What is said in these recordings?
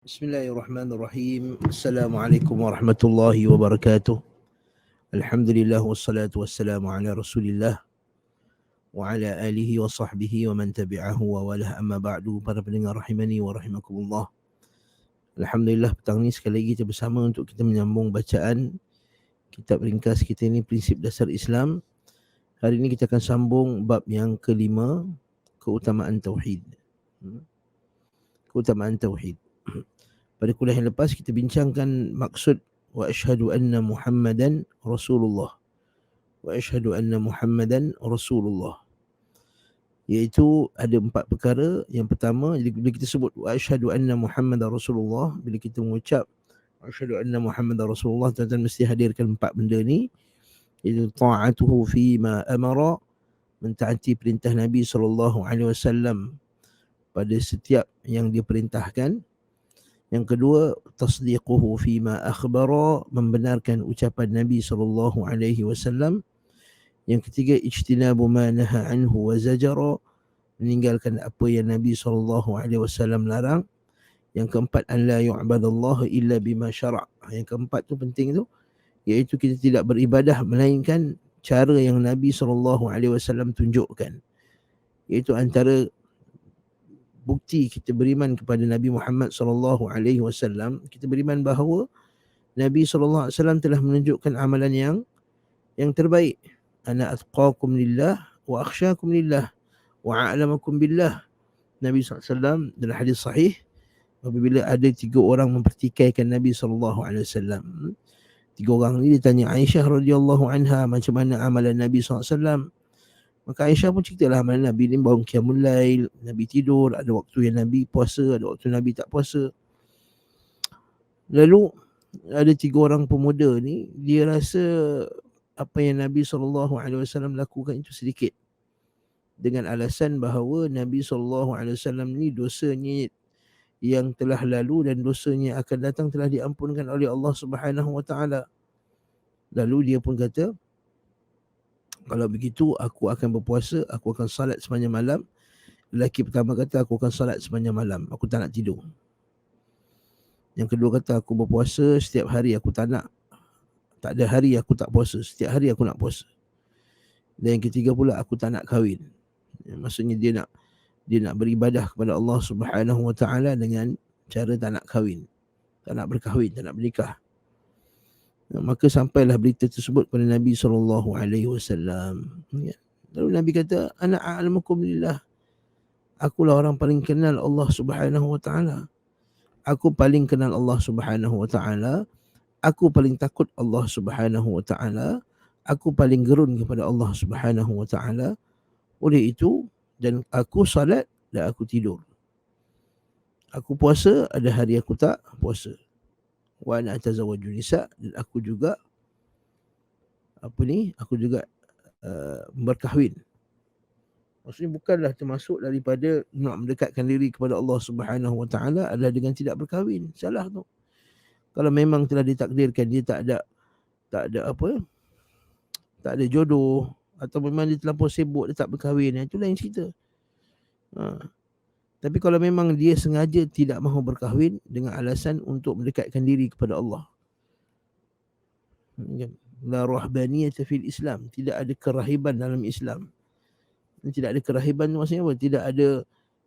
Bismillahirrahmanirrahim. Assalamualaikum warahmatullahi wabarakatuh. Alhamdulillah wassalatu wassalamu ala Rasulillah wa ala alihi wa sahbihi wa man tabi'ahu wa walah, amma ba'du. Para pendengar rahimani wa rahimakumullah. Alhamdulillah, petang ni sekali lagi kita bersama untuk kita menyambung bacaan kitab ringkas kita ni, Prinsip Dasar Islam. Hari ini kita akan sambung bab yang kelima, keutamaan tauhid. Keutamaan tauhid. Pada kuliah yang lepas kita bincangkan maksud wa asyhadu anna Muhammadan Rasulullah. Wa asyhadu anna Muhammadan Rasulullah. Iaitu ada 4 perkara. Yang pertama, bila kita sebut wa asyhadu anna Muhammadan Rasulullah, bila kita mengucap wa asyhadu anna Muhammadan Rasulullah, tuan-tuan mesti hadirkan 4 benda ni. Iaitu ta'atuhu fi ma amara, mentaati perintah Nabi SAW pada setiap yang dia perintahkan. Yang kedua, tasdiquhu fima akhbara, membenarkan ucapan Nabi SAW. Yang ketiga, ijtinabu ma naha anhu wa zajara, meninggalkan apa yang Nabi SAW larang. Yang keempat, an la yu'badallahu illa bima syara'. Yang keempat tu penting tu, iaitu kita tidak beribadah melainkan cara yang Nabi SAW tunjukkan. Iaitu antara bukti kita beriman kepada Nabi Muhammad SAW, kita beriman bahawa Nabi SAW telah menunjukkan amalan yang terbaik. Ana atqakum lillah wa akhsyakum lillah wa a'lamakum billah. Nabi SAW dalam hadis sahih, apabila ada 3 orang mempertikaikan Nabi SAW, 3 orang ni ditanya Aisyah radhiyallahu anha, macam mana amalan Nabi SAW. Maka Aisyah pun ceritalah amalan Nabi ni, bangun qiyamul lail, Nabi tidur, ada waktu yang Nabi puasa, ada waktu Nabi tak puasa. Lalu ada 3 orang pemuda ni, dia rasa apa yang Nabi SAW lakukan itu sedikit, dengan alasan bahawa Nabi SAW ni dosanya yang telah lalu dan dosanya akan datang telah diampunkan oleh Allah Subhanahu Wa Taala. Lalu dia pun kata, kalau begitu aku akan berpuasa, aku akan salat sepanjang malam. Lelaki pertama kata, aku akan salat sepanjang malam, aku tak nak tidur. Yang kedua kata, aku berpuasa setiap hari, aku tak ada hari aku tak puasa, setiap hari aku nak puasa. Dan yang ketiga pula, aku tak nak kahwin. Maksudnya dia nak beribadah kepada Allah Subhanahu Wa Taala dengan cara tak nak kahwin, tak nak berkahwin, tak nak bernikah. Maka sampailah berita tersebut kepada Nabi SAW. Lalu Nabi kata, ana a'lamukum lillah, akulah orang paling kenal Allah Subhanahu Wa Taala. Aku paling kenal Allah Subhanahu Wa Taala. Aku paling takut Allah Subhanahu Wa Taala. Aku paling gerun kepada Allah Subhanahu Wa Taala. Oleh itu, dan aku salat dan aku tidur. Aku puasa, ada hari aku tak puasa. Wa ana atazawwaju nisa, dan aku juga berkahwin. Maksudnya bukanlah termasuk daripada nak mendekatkan diri kepada Allah Subhanahu Wa Taala adalah dengan tidak berkahwin. Salah tu. Kalau memang telah ditakdirkan dia tak ada jodoh, atau memang dia terlampau sibuk, dia tak berkahwin, itu lain cerita. Tapi kalau memang dia sengaja tidak mahu berkahwin dengan alasan untuk mendekatkan diri kepada Allah, la rahbaniyata fil Islam, tidak ada kerahiban dalam Islam. Tidak ada kerahiban maksudnya apa? Tidak ada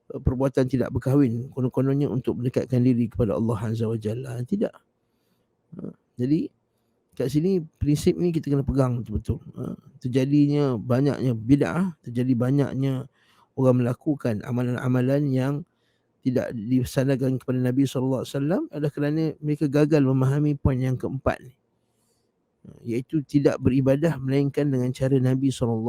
perbuatan tidak berkahwin konon-kononnya untuk mendekatkan diri kepada Allah Azza wa Jalla. Tidak. Jadi kat sini prinsip ni kita kena pegang betul-betul. Terjadinya banyaknya bid'ah, terjadi banyaknya orang melakukan amalan-amalan yang tidak disandarkan kepada Nabi SAW adalah kerana mereka gagal memahami poin yang keempat ni, iaitu tidak beribadah melainkan dengan cara Nabi SAW.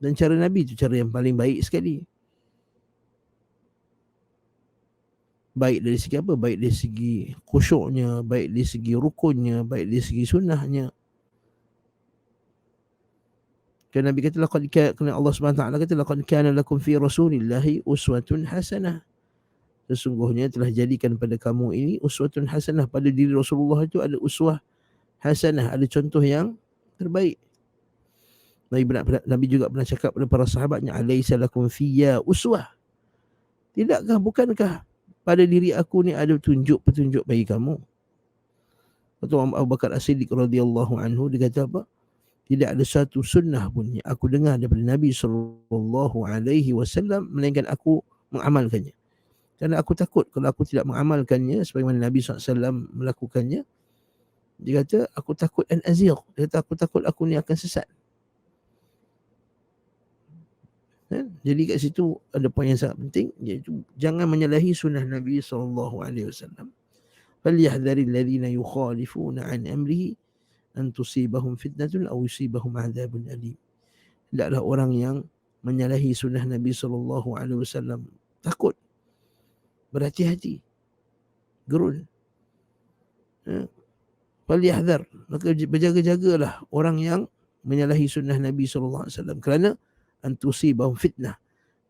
Dan cara Nabi itu cara yang paling baik sekali. Baik dari segi apa? Baik dari segi khusyuknya, baik dari segi rukunnya, baik dari segi sunnahnya. Kerana Nabi kata, kerana Allah SWT kata, laqad kana lakum fi rasulillahi uswatun hasanah. Sesungguhnya telah jadikan pada kamu ini uswatun hasanah, pada diri Rasulullah itu ada uswah hasanah, ada contoh yang terbaik. Nabi juga pernah cakap kepada para sahabatnya, alaysa lakum fiyya uswah. bukankah pada diri aku ni ada petunjuk bagi kamu? Atau Abu Bakar As-Siddiq radhiyallahu anhu, dia kata apa? Tidak ada satu sunnah pun yang aku dengar daripada Nabi sallallahu alaihi wasallam melainkan aku mengamalkannya. Kerana aku takut kalau aku tidak mengamalkannya sebagaimana Nabi SAW melakukannya, dia kata aku takut an azigh. Dia kata aku takut aku ni akan sesat. Jadi kat situ ada poin yang sangat penting, iaitu jangan menyalahi sunnah Nabi SAW. Falyahdharil ladzina yukhalifuna an amrihi an tusibahum fitnatun aw yusibahum adzabun alim. Hendaklah orang yang menyalahi sunnah Nabi SAW takut, berhati-hati, gerun. Falyahdhar, maka berjaga-jagalah orang yang menyalahi sunnah Nabi SAW, kerana antusibahum fitnah,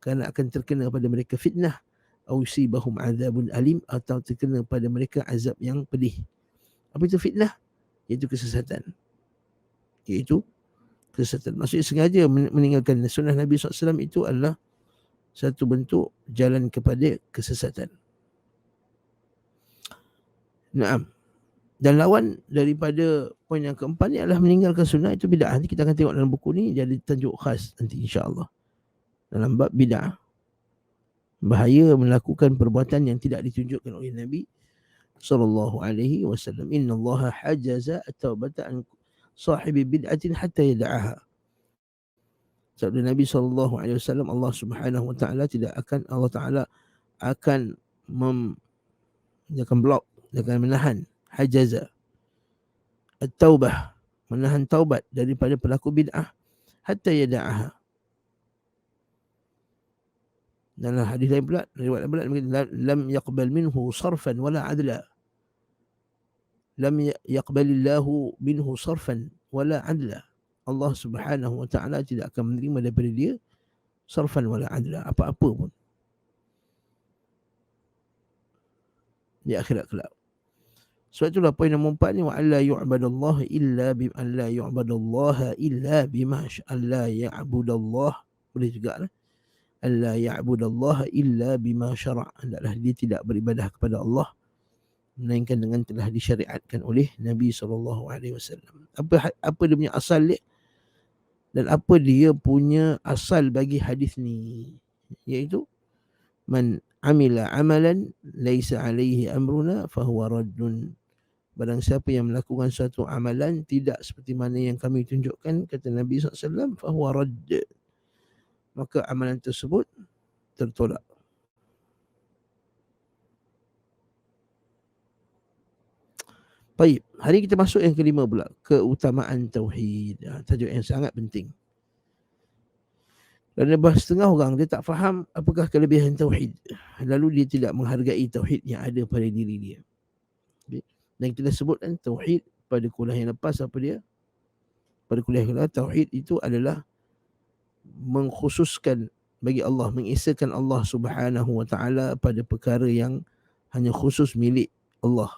kerana akan terkena pada mereka fitnah, atau yusibahum azabun alim, atau terkena pada mereka azab yang pedih. Apa itu fitnah? Iaitu kesesatan. Maksudnya sengaja meninggalkan sunnah Nabi SAW itu adalah satu bentuk jalan kepada kesesatan. Naam. Dan lawan daripada poin yang keempat ni adalah meninggalkan sunnah itu bid'ah. Nanti kita akan tengok dalam buku ni, jadi tajuk khas nanti insya-Allah. Dalam bab bid'ah, bahaya melakukan perbuatan yang tidak ditunjukkan oleh Nabi sallallahu alaihi wasallam. Innallaha hajaza at-taubata an sahibi bid'atin hatta yad'aha. Sabda Nabi sallallahu alaihi wasallam, Allah Subhanahu wa taala akan blok, akan menahan hajaza at-taubah, menahan taubat daripada pelaku bid'ah hatta yad'aha. Dalam hadis lain pula, riwayat lain pula, lam yaqbal minhu sarfan wala adla. Lam yaqbalillahu minhu sarfan wala adla. Allah Subhanahu wa taala tidak akan menerima daripada dia sarfan wala adla, apa-apa pun di akhirat kelak. Sebab itulah poin nombor 4 ni, wa alla yu'badallah illa bima alla yu'badallah illa bima alla ya'budallah, boleh juga lah. Alla ya'budallah illa bima syara', hendaklah dia tidak beribadah kepada Allah melainkan dengan telah disyariatkan oleh Nabi SAW. Apa dia punya asal dia, dan apa dia punya asal bagi hadis ni, iaitu man amila amalan laisa alaihi amruna fahuwa raddun. Barang siapa yang melakukan suatu amalan tidak seperti mana yang kami tunjukkan, kata Nabi SAW, fahuwa radd, maka amalan tersebut tertolak. Baik, hari kita masuk yang kelima pula, keutamaan tauhid. Tajuk yang sangat penting. Dan setengah orang dia tak faham apakah kelebihan tauhid, lalu dia tidak menghargai tauhid yang ada pada diri dia. Dan kita sebutkan tauhid pada kuliah yang lepas, apa dia? Pada kuliah yang lepas, tauhid itu adalah mengkhususkan bagi Allah, mengesakan Allah Subhanahu wa taala pada perkara yang hanya khusus milik Allah.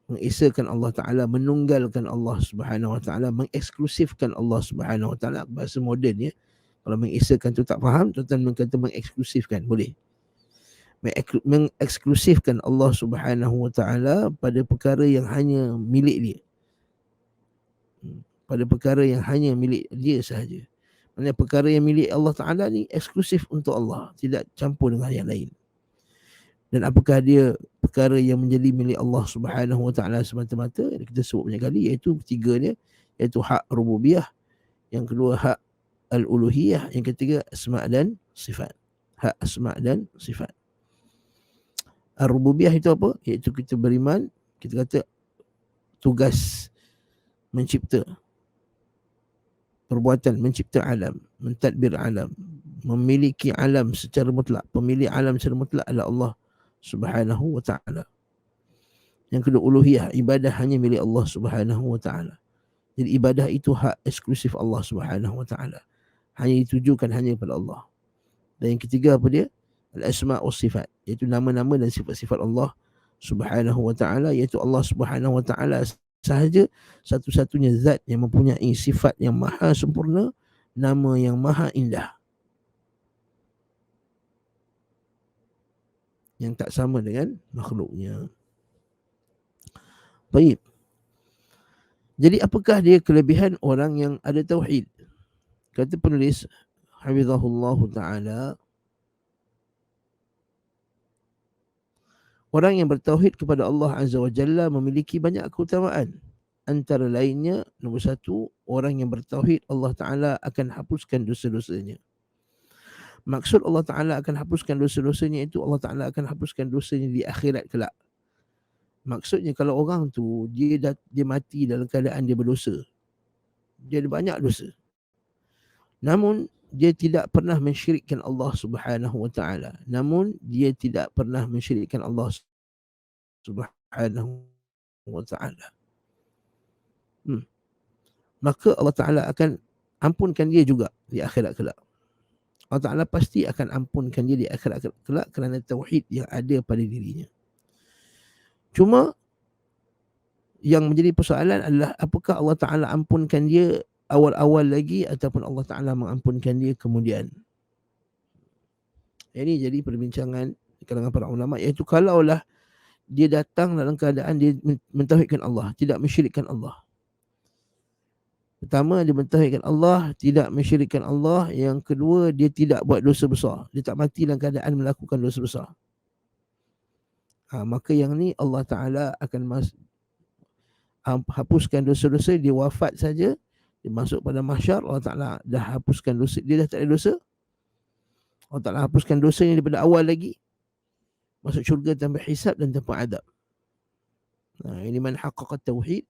Mengesakan Allah taala, menunggalkan Allah Subhanahu wa taala, mengeksklusifkan Allah Subhanahu wa taala. Bahasa moden ya. Kalau mengesakan tu tak faham, tuan-tuan berkata mengeksklusifkan, boleh. Mengeksklusifkan Allah Subhanahu wa taala pada perkara yang hanya milik dia. Pada perkara yang hanya milik dia sahaja. Maksudnya perkara yang milik Allah taala ni eksklusif untuk Allah, tidak campur dengan yang lain. Dan apakah dia perkara yang menjadi milik Allah Subhanahu wa taala semata-mata? Kita sebut banyak kali, iaitu ketiganya, iaitu hak rububiyah, yang kedua hak al-uluhiyah, yang ketiga asma' dan sifat. Hak asma' dan sifat. Ar-rububiyah itu apa? Iaitu kita beriman, kita kata tugas mencipta, perbuatan mencipta alam, mentadbir alam, memiliki alam secara mutlak. Pemilik alam secara mutlak adalah Allah Subhanahu wa ta'ala. Yang kedua uluhiyah, ibadah hanya milik Allah Subhanahu wa ta'ala. Jadi ibadah itu hak eksklusif Allah Subhanahu wa ta'ala, hanya ditujukan hanya kepada Allah. Dan yang ketiga apa dia? Al-asma' wa sifat, iaitu nama-nama dan sifat-sifat Allah Subhanahu wa ta'ala, iaitu Allah Subhanahu wa ta'ala sahaja satu-satunya zat yang mempunyai sifat yang maha sempurna, nama yang maha indah. yang tak sama dengan makhluknya. Baik. Jadi apakah dia kelebihan orang yang ada tauhid? Kata penulis hafizahullah taala, orang yang bertauhid kepada Allah Azza wa Jalla memiliki banyak keutamaan. Antara lainnya, nombor satu, orang yang bertauhid Allah Ta'ala akan hapuskan dosa-dosanya. Maksud Allah Ta'ala akan hapuskan dosa-dosanya itu Allah Ta'ala akan hapuskan dosanya di akhirat kelak. Maksudnya kalau orang tu dia mati dalam keadaan dia berdosa, dia ada banyak dosa, namun dia tidak pernah mensyirikkan Allah Subhanahu wa taala. Namun dia tidak pernah mensyirikkan Allah Subhanahu wa taala. Maka Allah Taala akan ampunkan dia juga di akhirat kelak. Allah Taala pasti akan ampunkan dia di akhirat kelak kerana tauhid yang ada pada dirinya. Cuma yang menjadi persoalan adalah apakah Allah Taala ampunkan dia awal-awal lagi ataupun Allah Taala mengampunkan dia kemudian. Ini jadi perbincangan di kalangan para ulama, iaitu kalaulah dia datang dalam keadaan dia mentauhidkan Allah, tidak mensyirikkan Allah. Pertama, dia mentauhidkan Allah, tidak mensyirikkan Allah. Yang kedua, dia tidak buat dosa besar. Dia tak mati dalam keadaan melakukan dosa besar. Maka yang ni Allah Ta'ala akan hapuskan dosa-dosa. Dia wafat saja, dia masuk pada mahsyar, Allah Ta'ala dah hapuskan dosa. Dia dah tak ada dosa, Allah Ta'ala hapuskan dosanya daripada awal lagi. Masuk syurga tanpa hisab dan tanpa adab. Ini man haqqaqa tauhid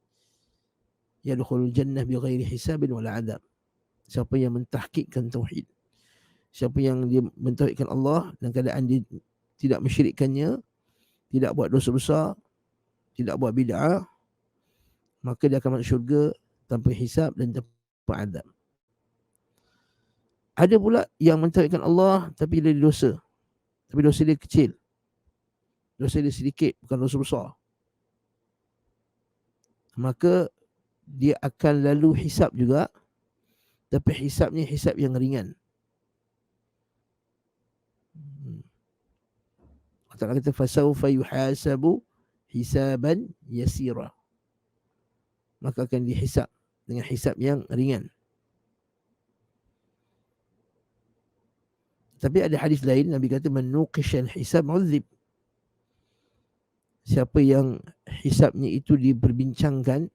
yadkhulul jannah bighairi hisabin wala adab. Siapa yang mentahqiqkan tauhid, siapa yang dia mentauhidkan Allah dan keadaan dia tidak mensyirikkannya, tidak buat dosa besar, tidak buat bid'ah, maka dia akan masuk syurga tanpa hisab dan tanpa adab. Ada pula yang mentauhidkan Allah tapi dia dosa, tapi dosa dia kecil, dosa dia sedikit, bukan dosa besar. Maka dia akan lalu hisab juga, tapi hisabnya hisab yang ringan. Allah Ta'ala kata fasawfa yuhasabu hisaban yasira, maka akan dihisab dengan hisab yang ringan. Tapi ada hadis lain Nabi kata man nuqishal hisab uzib. Siapa yang hisabnya itu diperbincangkan,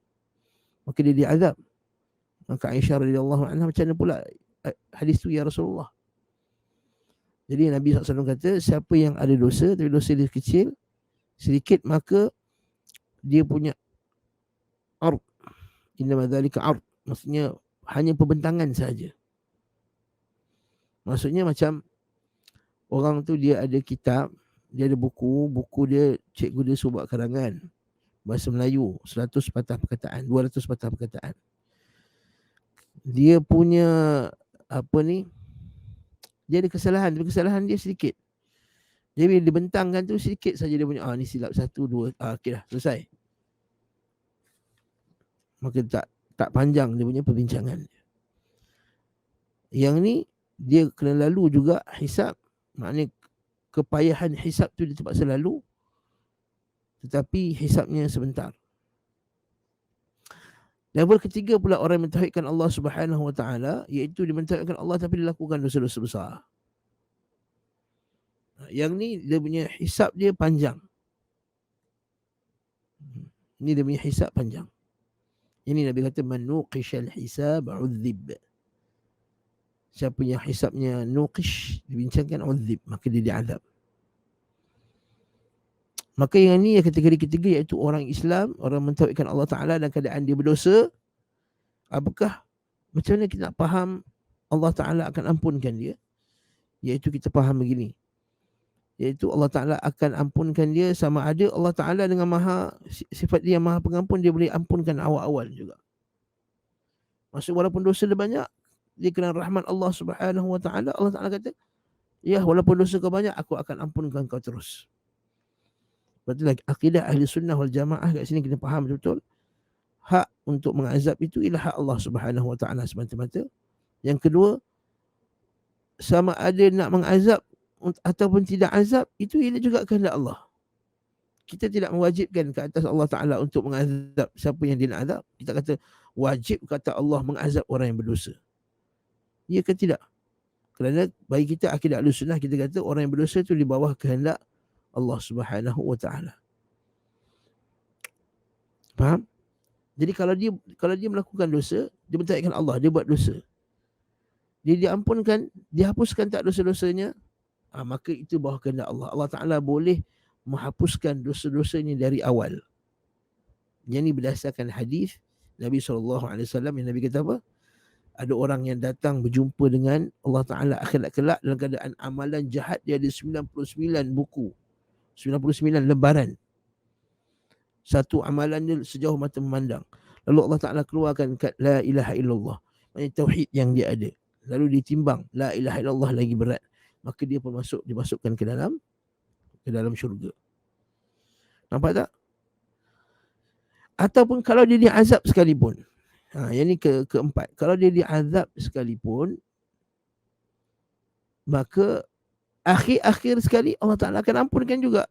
maka dia diazab. Maka Aisyah radhiyallahu anha, macam mana pula hadis tu ya Rasulullah? Jadi Nabi SAW kata, siapa yang ada dosa tapi dosa dia kecil, sedikit, maka dia punya ard. Innama dzalika ard, maksudnya hanya perbentangan saja. Maksudnya macam orang tu dia ada kitab, dia ada buku dia, cikgu dia suruh buat karangan bahasa Melayu 100 patah perkataan, 200 patah perkataan. Dia punya dia ada kesalahan, tapi kesalahan dia sedikit. Jadi bila dibentangkan tu sedikit saja dia punya, ni silap 1, 2, okey dah, selesai. Maka tak panjang dia punya perbincangan. Yang ni dia kena lalu juga hisab, maknanya kepayahan hisab tu dia terpaksa lalu, tetapi hisabnya sebentar. Level ketiga pula orang yang mentauhidkan Allah Subhanahu wa taala, iaitu dia mentauhidkan Allah tapi dia lakukan dosa-dosa besar. Yang ni dia punya hisab dia panjang. Ini dia punya hisab panjang. Ini Nabi kata man nuqishal hisab uzib. Siapa yang hisabnya nuqish, dibincangkan, uzib, maka dia diazab. Maka yang ni kategori ketiga, iaitu orang Islam, orang mentauhidkan Allah Ta'ala dan keadaan dia berdosa. Apakah, macam mana kita nak faham Allah Ta'ala akan ampunkan dia? Iaitu kita faham begini, iaitu Allah Ta'ala akan ampunkan dia sama ada Allah Ta'ala dengan sifat dia maha pengampun, dia boleh ampunkan awal-awal juga. Maksud walaupun dosa dia banyak, dia kena rahmat Allah Subhanahu wa Ta'ala, Allah Ta'ala kata, ya walaupun dosa kau banyak, aku akan ampunkan kau terus. Berarti akidah ahli sunnah wal jamaah kat sini kita faham betul-betul. Hak untuk mengazab itu ialah hak Allah Subhanahu wa Ta'ala semata-mata. Yang kedua, sama ada nak mengazab ataupun tidak azab, itu ia juga kehendak Allah. Kita tidak mewajibkan ke atas Allah Ta'ala untuk mengazab siapa yang dia nak azab. Kita kata wajib kata Allah mengazab orang yang berdosa. Ya ke tidak? Kerana bagi kita akidah Ahlussunnah, kita kata orang yang berdosa itu di bawah kehendak Allah Subhanahu wa Ta'ala. Faham? Jadi kalau dia melakukan dosa, dia mentauhidkan Allah, dia buat dosa, dia diampunkan, dihapuskan tak dosa-dosanya, maka itu bawah kehendak Allah. Allah Ta'ala boleh menghapuskan dosa-dosanya dari awal. Yang ini berdasarkan hadis Nabi SAW yang Nabi kata apa? Ada orang yang datang berjumpa dengan Allah Ta'ala akhirat kelak dalam keadaan amalan jahat dia ada 99 buku, 99 lembaran. Satu amalan dia sejauh mata memandang. Lalu Allah Ta'ala keluarkan la ilaha illallah, maksudnya tauhid yang dia ada. Lalu ditimbang, la ilaha illallah lagi berat, maka dia pun dimasukkan ke dalam syurga. Nampak tak? Ataupun kalau dia diazab sekalipun, yang ni keempat, kalau dia diazab sekalipun, maka akhir sekali Allah Ta'ala akan ampunkan juga.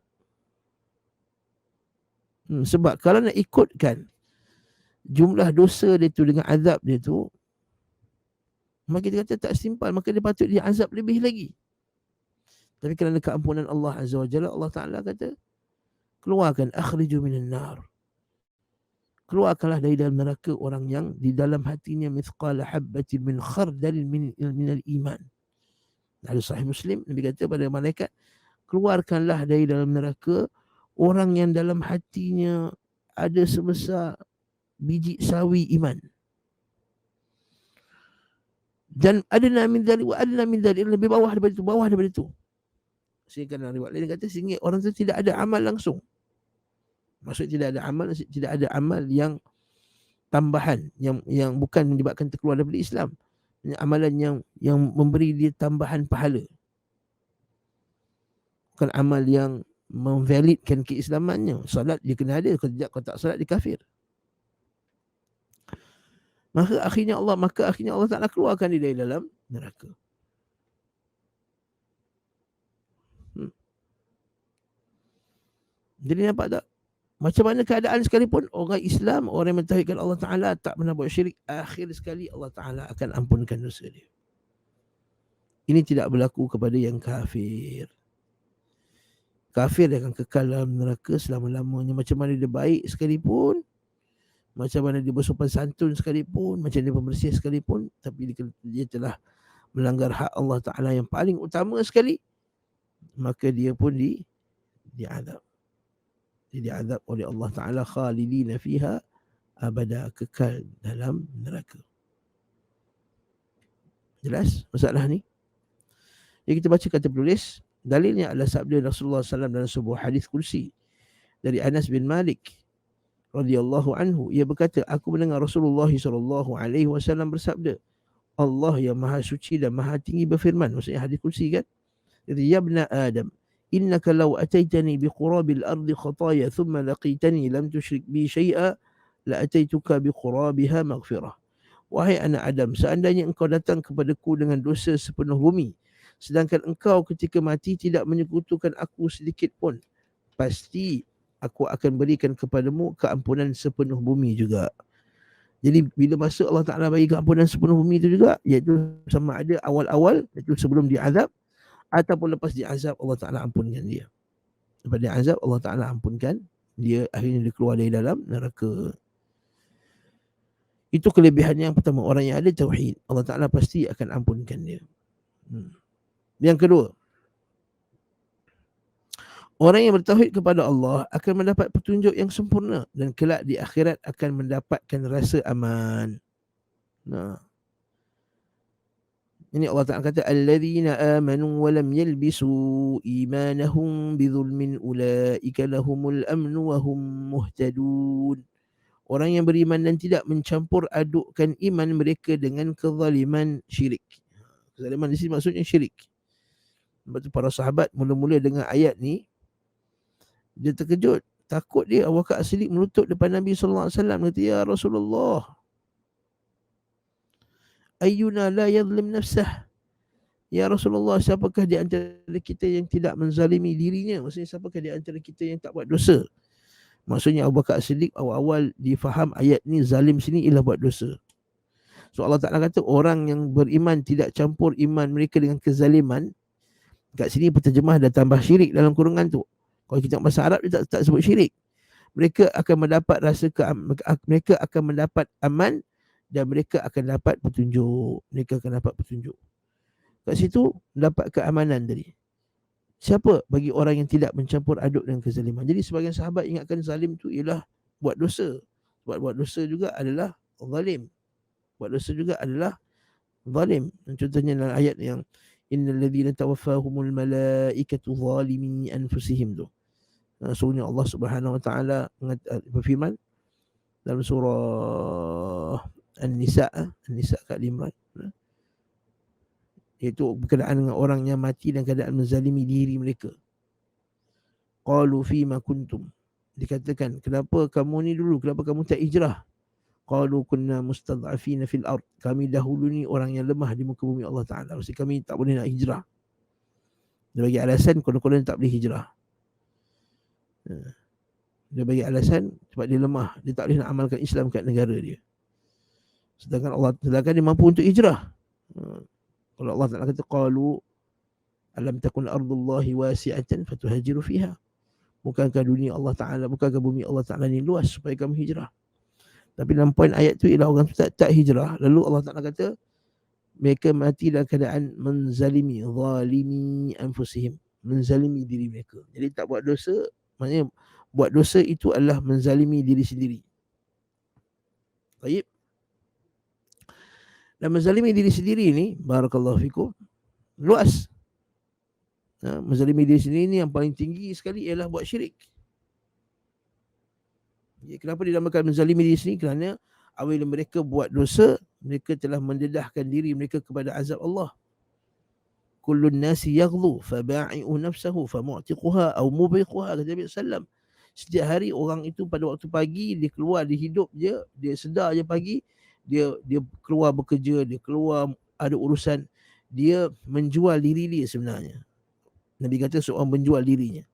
Sebab kalau nak ikutkan jumlah dosa dia tu dengan azab dia tu, maka kita kata tak setimpal, maka dia patut diazab lebih lagi. Tapi kerana keampunan Allah Azza wa Jalla, Allah Ta'ala kata keluarkan, akhriju minan nar, keluarkanlah dari dalam neraka orang yang di dalam hatinya mithqala habbatin min khardalin minal iman. Ada Sahih Muslim, Nabi kata pada malaikat, keluarkanlah dari dalam neraka orang yang dalam hatinya ada sebesar biji sawi iman. Dan adna min dzalik wa adna min dzalik, lebih bawah daripada itu. Sehingga riwayat lain kata sehingga orang itu tidak ada amal langsung. Maksudnya tidak ada amal yang tambahan yang bukan menyebabkan terkeluar daripada Islam. Amalan yang memberi dia tambahan pahala. Bukan amal yang memvalidkan keislamannya. Salat dia kena ada, kalau tak salat dia kafir. Maka akhirnya Allah Ta'ala keluarkan dia dari dalam neraka. Jadi nampak tak? Macam mana keadaan sekalipun, orang Islam, orang yang mentauhidkan Allah Ta'ala, tak pernah buat syirik, akhir sekali Allah Ta'ala akan ampunkan dosa dia. Ini tidak berlaku kepada yang kafir. Kafir dia akan kekal dalam neraka selama-lamanya. Macam mana dia baik sekalipun, macam mana dia bersopan santun sekalipun, macam dia pembersih sekalipun, tapi dia telah melanggar hak Allah Ta'ala yang paling utama sekali, maka dia pun diazab. Dia diazab oleh Allah Ta'ala khalidina fiha abada, kekal dalam neraka. Jelas masalah ni? Jadi kita baca kata penulis, dalilnya adalah sabda Rasulullah SAW dalam sebuah hadis kursi dari Anas bin Malik radhiyallahu anhu. Ia berkata, aku mendengar Rasulullah SAW bersabda, Allah yang maha suci dan maha tinggi berfirman, maksudnya hadis kursi kan, ya ibna Adam, innaka law ataitani biqurabil ardi khataya thumma laqitani lam tusyrik bi syai'a la ataituka biqurabiha maghfirah. Wahai anak Adam, seandainya engkau datang kepadaku dengan dosa sepenuh bumi, sedangkan engkau ketika mati tidak menyekutukan aku sedikit pun, pasti aku akan berikan kepadamu keampunan sepenuh bumi juga. Jadi bila masuk Allah Ta'ala bagi keampunan sepenuh bumi itu juga, iaitu sama ada awal-awal, iaitu sebelum diazab, ataupun lepas diazab Allah Ta'ala ampunkan dia. Lepas diazab Allah Ta'ala ampunkan dia, akhirnya dia keluar dari dalam neraka. Itu kelebihan yang pertama. Orang yang ada tauhid, Allah Ta'ala pasti akan ampunkan dia. Yang kedua, orang yang bertauhid kepada Allah akan mendapat petunjuk yang sempurna dan kelak di akhirat akan mendapatkan rasa aman. Ini Allah Ta'ala kata, alladzina amanu wa lam yalbisu imanahum bidzulmin ulaika lahumul amnu wa hum muhtadun. Orang yang beriman dan tidak mencampur adukkan iman mereka dengan kezaliman syirik. Kezaliman di sini maksudnya syirik. Sebab tu para sahabat mula-mula dengan ayat ni, dia terkejut, takut dia. Abu Bakar As-Siddiq melutut depan Nabi SAW, kata, ya Rasulullah, ayyuna la yadhlim nafsah, Ya Rasulullah, siapakah di antara kita yang tidak menzalimi dirinya? Maksudnya siapakah di antara kita yang tak buat dosa? Maksudnya Abu Bakar Siddiq awal-awal difaham ayat ni zalim sini ialah buat dosa. So Allah Ta'ala kata orang yang beriman tidak campur iman mereka dengan kezaliman. Kat sini penterjemah dah tambah syirik dalam kurungan tu. Kalau kita bahasa Arab dia tak sebut syirik. Mereka akan mendapat mereka akan mendapat aman dan mereka akan dapat petunjuk. Mereka akan dapat petunjuk. Kat situ dapat keamanan tadi. Siapa bagi orang yang tidak mencampur aduk dengan kezaliman. Jadi sebagian sahabat ingatkan zalim tu ialah buat dosa. Sebab buat dosa juga adalah zalim. Buat dosa juga adalah zalim. Contohnya dalam ayat yang innal ladzina tawaffahumul malaikatu zalimi anfusihim tu. Sungguhnya Allah Subhanahu wa taala berfirman dalam surah An-Nisa, An-Nisa kat Imran, iaitu berkenaan dengan orang yang mati dan keadaan menzalimi diri mereka. Qalu fima kuntum. Dikatakan, kenapa kamu ni dulu, kenapa kamu tak hijrah? Qalu kunna mustad'afina fil ard. Kami dahulu ni orang yang lemah di muka bumi Allah Ta'ala. Maksudnya kami tak boleh nak hijrah. Dia bagi alasan konon-konon tak boleh hijrah. Dia bagi alasan sebab dia lemah. Dia tak boleh nak amalkan Islam kat negara dia. Sedangkan dia mampu untuk hijrah. Kalau Allah Ta'ala kata qalu alam takun ardullahi wasi'atan fatuhajiru fiha. Bukankah dunia Allah Ta'ala, bukankah bumi Allah Ta'ala ni luas supaya kamu hijrah? Tapi dalam poin ayat tu ialah orang tu tak hijrah. Lalu Allah Ta'ala kata mereka mati dalam keadaan menzalimi, zalimi anfusihim, menzalimi diri mereka. Jadi tak buat dosa, maknanya buat dosa itu adalah menzalimi diri sendiri. Baik. Dan menzalimi diri sendiri ni, barakallahu fikum, luas. Menzalimi diri sendiri ni yang paling tinggi sekali ialah buat syirik. Kenapa dinamakan menzalimi diri sendiri? Kerana apabila mereka buat dosa, mereka telah mendedahkan diri mereka kepada azab Allah. Kullun nasi yaghlu faba'i'u nafsahu famu'tiquha aw mubiquha, kata Nabi sallam. Setiap hari orang itu pada waktu pagi dia keluar, dia hidup je, dia sedar je pagi, dia keluar bekerja, dia keluar ada urusan, dia menjual diri dia sebenarnya. Nabi kata seorang menjual dirinya.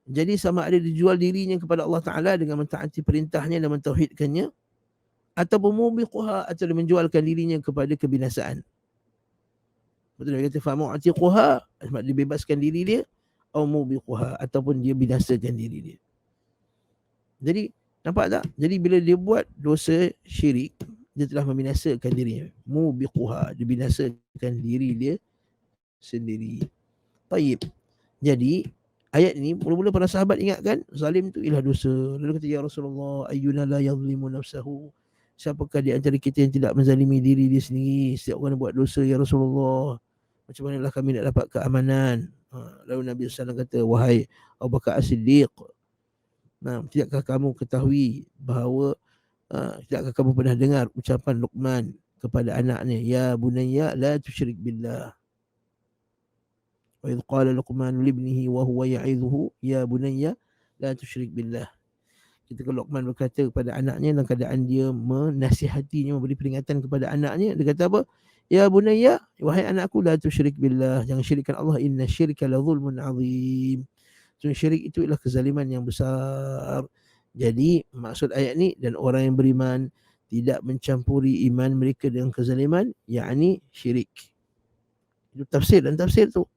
Jadi sama ada dijual dirinya kepada Allah Ta'ala dengan mentaati perintahnya dan mentauhidkannya, ataupun mubiquha, atau dia menjualkan dirinya kepada kebinasaan. Betul dia kata famu'tiquha, sebab dia bebaskan diri dia, atau mubiquha, ataupun dia binasakan diri dia. Jadi nampak tak? Jadi bila dia buat dosa syirik, dia telah membinasakan dirinya. Mubiquha, dia binasakan diri dia sendiri. Baik. Jadi ayat ni mula-mula para sahabat ingatkan zalim tu ialah dosa. Lalu kata ya Rasulullah, ayyuna la yadhlimu nafsahu. Siapakah di antara kita yang tidak menzalimi diri dia sendiri? Setiap orang buat dosa ya Rasulullah. Macam manalah kami nak dapat keamanan? Lalu Nabi SAW kata, wahai Abu Bakar As-Siddiq, tidakkah kamu ketahui bahawa tidakkah kamu pernah dengar ucapan Luqman kepada anaknya, ya bunayya la tusyrik billah. Wa idh qala Luqman libnihi wa huwa ya'idhuhu ya bunayya la tusyrik billah. Ketika Luqman berkata kepada anaknya dalam keadaan dia menasihatinya, memberi peringatan kepada anaknya, dia kata apa? Ya bunayya, wahai anakku, la tusyrik billah, jangan syirikkan Allah, inna syirka la zulmun azim. So, syirik itu ialah kezaliman yang besar. Jadi maksud ayat ni, dan orang yang beriman tidak mencampuri iman mereka dengan kezaliman, yakni syirik. Itu tafsir, dan tafsir tu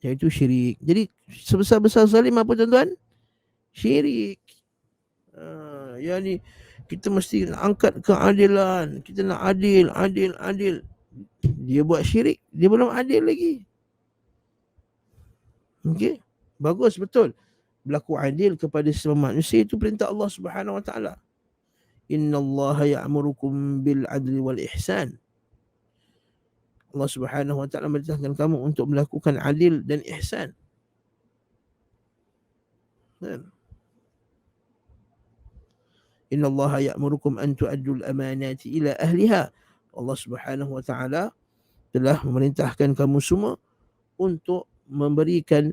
iaitu syirik. Jadi sebesar-besar zalim apa tuan-tuan? Syirik. Yani kita mesti nak angkat keadilan, kita nak adil. Dia buat syirik, dia belum adil lagi. Okey, bagus, betul. Berlaku adil kepada semua manusia itu perintah Allah Subhanahu wa taala. Innallaha ya'murukum bil adli wal ihsan. Allah Subhanahu wa taala memerintahkan kamu untuk melakukan adil dan ihsan. Innallaha ya'murukum an tu'addul amanati ila ahliha. Allah Subhanahu wa taala telah memerintahkan kamu semua untuk memberikan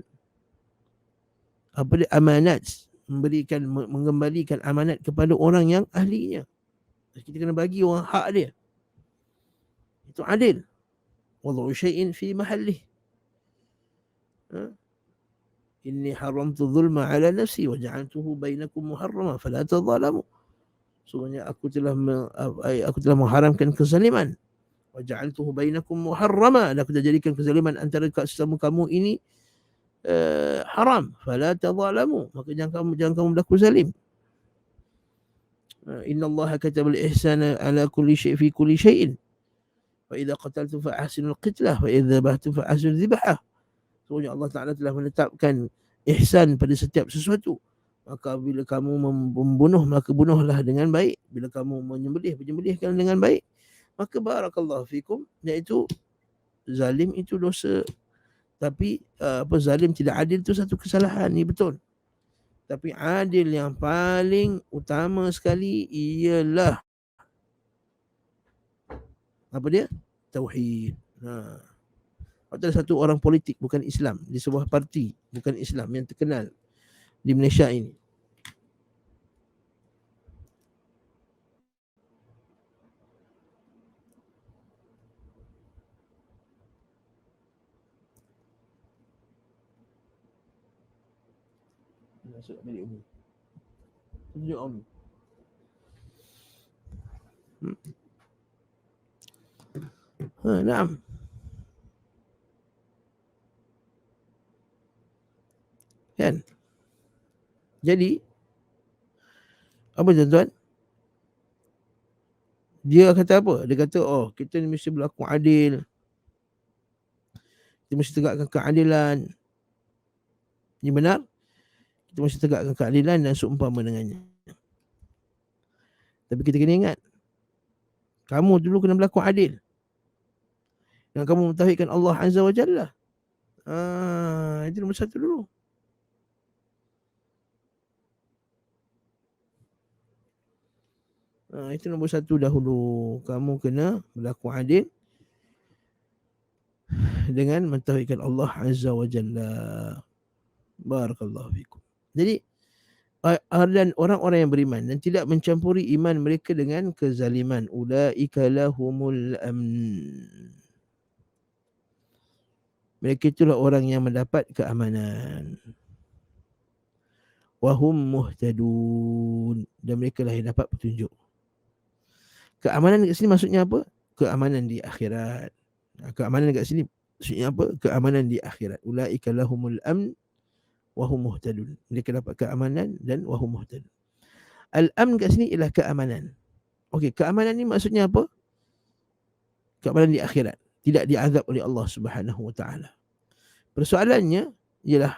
amanat, mengembalikan amanat kepada orang yang ahlinya. Kita kena bagi orang hak dia. Itu adil. Wad'u syai'in fi mahallih. Inni haramtu zulma ala nafsi wa ja'altuhu bainakum muharrama fala tadhalamu. Sungguhnya aku telah mengharamkan kezaliman. Wa ja'altuhu bainakum muharrama, dan aku telah jadikan kezaliman antara sesama kamu ini haram. Fala tadhalamu, maka jangan kamu berlaku zalim. Inna Allah katabal ihsana ala kulli syai' fi kulli syai'in. Fa idza qataltum fa ahsinul qitlah wa idza dhabhtum fa ahsinul dhibhah. Sungguhnya Allah Ta'ala telah menetapkan ihsan pada setiap sesuatu. Maka bila kamu membunuh, maka bunuhlah dengan baik. Bila kamu menyembelihkan dengan baik. Maka barakallahu fikum, iaitu zalim itu dosa. Tapi zalim tidak adil itu satu kesalahan, ini betul. Tapi adil yang paling utama sekali ialah apa dia? Tauhid. Ada satu orang politik bukan Islam di sebuah parti bukan Islam yang terkenal di Malaysia ini. Masuk balik umum. Tunjuk om. Naam. Kan? Jadi apa tuan-tuan? Dia kata apa? Dia kata, kita ni mesti berlaku adil. Kita mesti tegakkan keadilan. Ini benar? Kita mesti tegakkan keadilan dan seumpama dengannya. Tapi kita kena ingat, kamu dulu kena berlaku adil. Dan kamu mentauhidkan Allah Azza wa Jalla. Itu nombor satu dulu. Itu nombor satu dahulu. Kamu kena berlaku adil dengan mentauhidkan Allah Azza wa Jalla. Barakallahu fikum. Jadi dan orang-orang yang beriman dan tidak mencampuri iman mereka dengan kezaliman, ulaika lahumul amn. Mereka itulah orang yang mendapat keamanan. Wahum muhtadun, dan mereka lah yang dapat petunjuk. Keamanan dekat sini maksudnya apa? Keamanan di akhirat. Keamanan dekat sini maksudnya apa? Keamanan di akhirat. Ulaika lahumul amn wahum muhtadun. Mereka dapat keamanan dan wahum muhtadun. Al-amn kat sini ialah keamanan. Okey, keamanan ni maksudnya apa? Keamanan di akhirat. Tidak diazab oleh Allah Subhanahu wa taala. Persoalannya ialah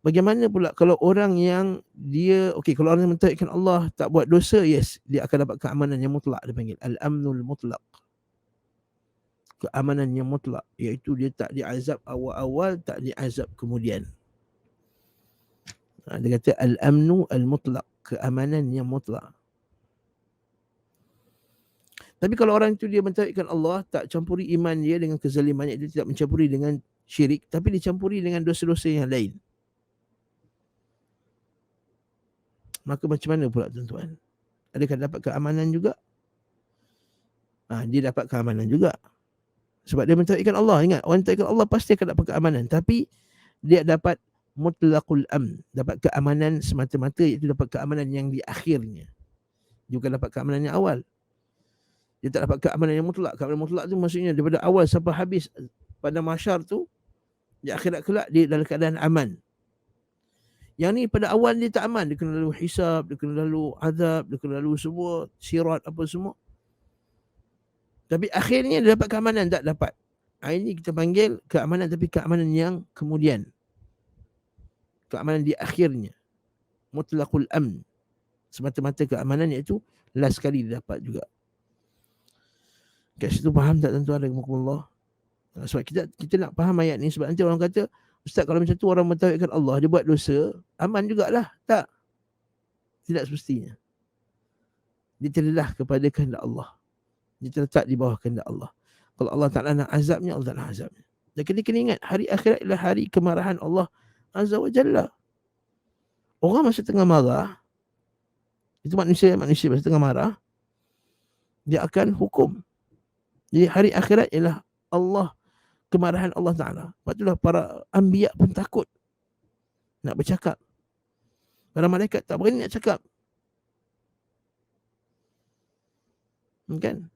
bagaimana pula kalau orang yang dia kalau orang yang mentauhidkan Allah tak buat dosa, yes, dia akan dapat keamanan yang mutlak, dipanggil al-amnul mutlaq. Keamanan yang mutlak, iaitu dia tak diazab awal-awal, tak diazab kemudian. Dia kata al-amnu al-mutlaq, keamanan yang mutlak. Tapi kalau orang itu dia mentauhidkan Allah, tak campuri iman dia dengan kezalimannya, dia tidak mencampuri dengan syirik, tapi dicampuri dengan dosa-dosa yang lain. Maka macam mana pula tuan-tuan? Adakah dapat keamanan juga? Dia dapat keamanan juga. Sebab dia mentauhidkan Allah. Ingat, orang mentauhidkan Allah pasti akan dapat keamanan. Tapi dia dapat mutlaqul amn, dapat keamanan semata-mata, iaitu dapat keamanan yang di akhirnya. Dia bukan dapat keamanan yang awal. Dia tak dapat keamanan yang mutlak. Keamanan mutlak tu maksudnya daripada awal sampai habis pada mahsyar tu, di akhirat kelak dia dalam keadaan aman. Yang ni pada awal dia tak aman, dia kena lalu hisab, dia kena lalu azab, dia kena lalu semua sirat apa semua. Tapi akhirnya dia dapat keamanan, tak dapat. Ini kita panggil keamanan, tapi keamanan yang kemudian. Keamanan di akhirnya. Mutlaqul amn. Semata-mata keamanan, iaitu last sekali dia dapat juga. Kat situ faham tak tuan-tuan? Rahimahkumullah. Sebab kita nak faham ayat ni, sebab nanti orang kata, Ustaz, kalau macam tu orang mentauhidkan Allah, dia buat dosa, aman jugalah. Tak. Tidak semestinya. Dia terlelah kepada kehendak Allah. Dia terletak di bawah kehendak Allah. Kalau Allah Ta'ala nak azabnya, Allah Ta'ala azabnya. Dan kita kena ingat, hari akhirat ialah hari kemarahan Allah Azza wa Jalla. Orang masa tengah marah, itu manusia masa tengah marah, dia akan hukum. Jadi hari akhirat ialah Allah, kemarahan Allah Ta'ala. Sebab itulah para anbiya pun takut nak bercakap. Para malaikat tak berani nak cakap. Kan?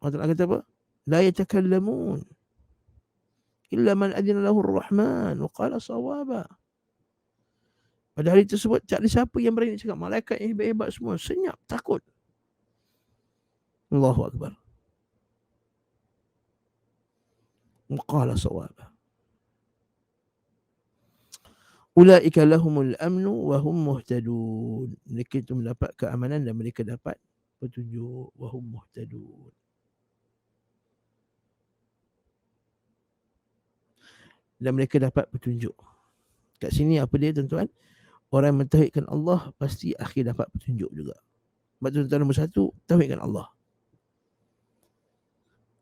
Allah Ta'ala kata apa? La yatakallamun illa man adina lahu ar-Rahman wa qala sawaba. Pada hari tersebut tak ada siapa yang berani cakap. Malaikat yang hebat-hebat semua senyap, takut. Allahu Akbar. Wa qala sawaba. Ulaika lahumul amnu wa hum muhtadun. Mereka itu mendapat keamanan dan mereka dapat petunjuk. Wa hum muhtadun. Dan mereka dapat petunjuk. Kat sini apa dia tuan-tuan? Orang yang mentauhidkan Allah pasti akhir dapat petunjuk juga. Sebab tuan-tuan nombor satu, tauhidkan Allah.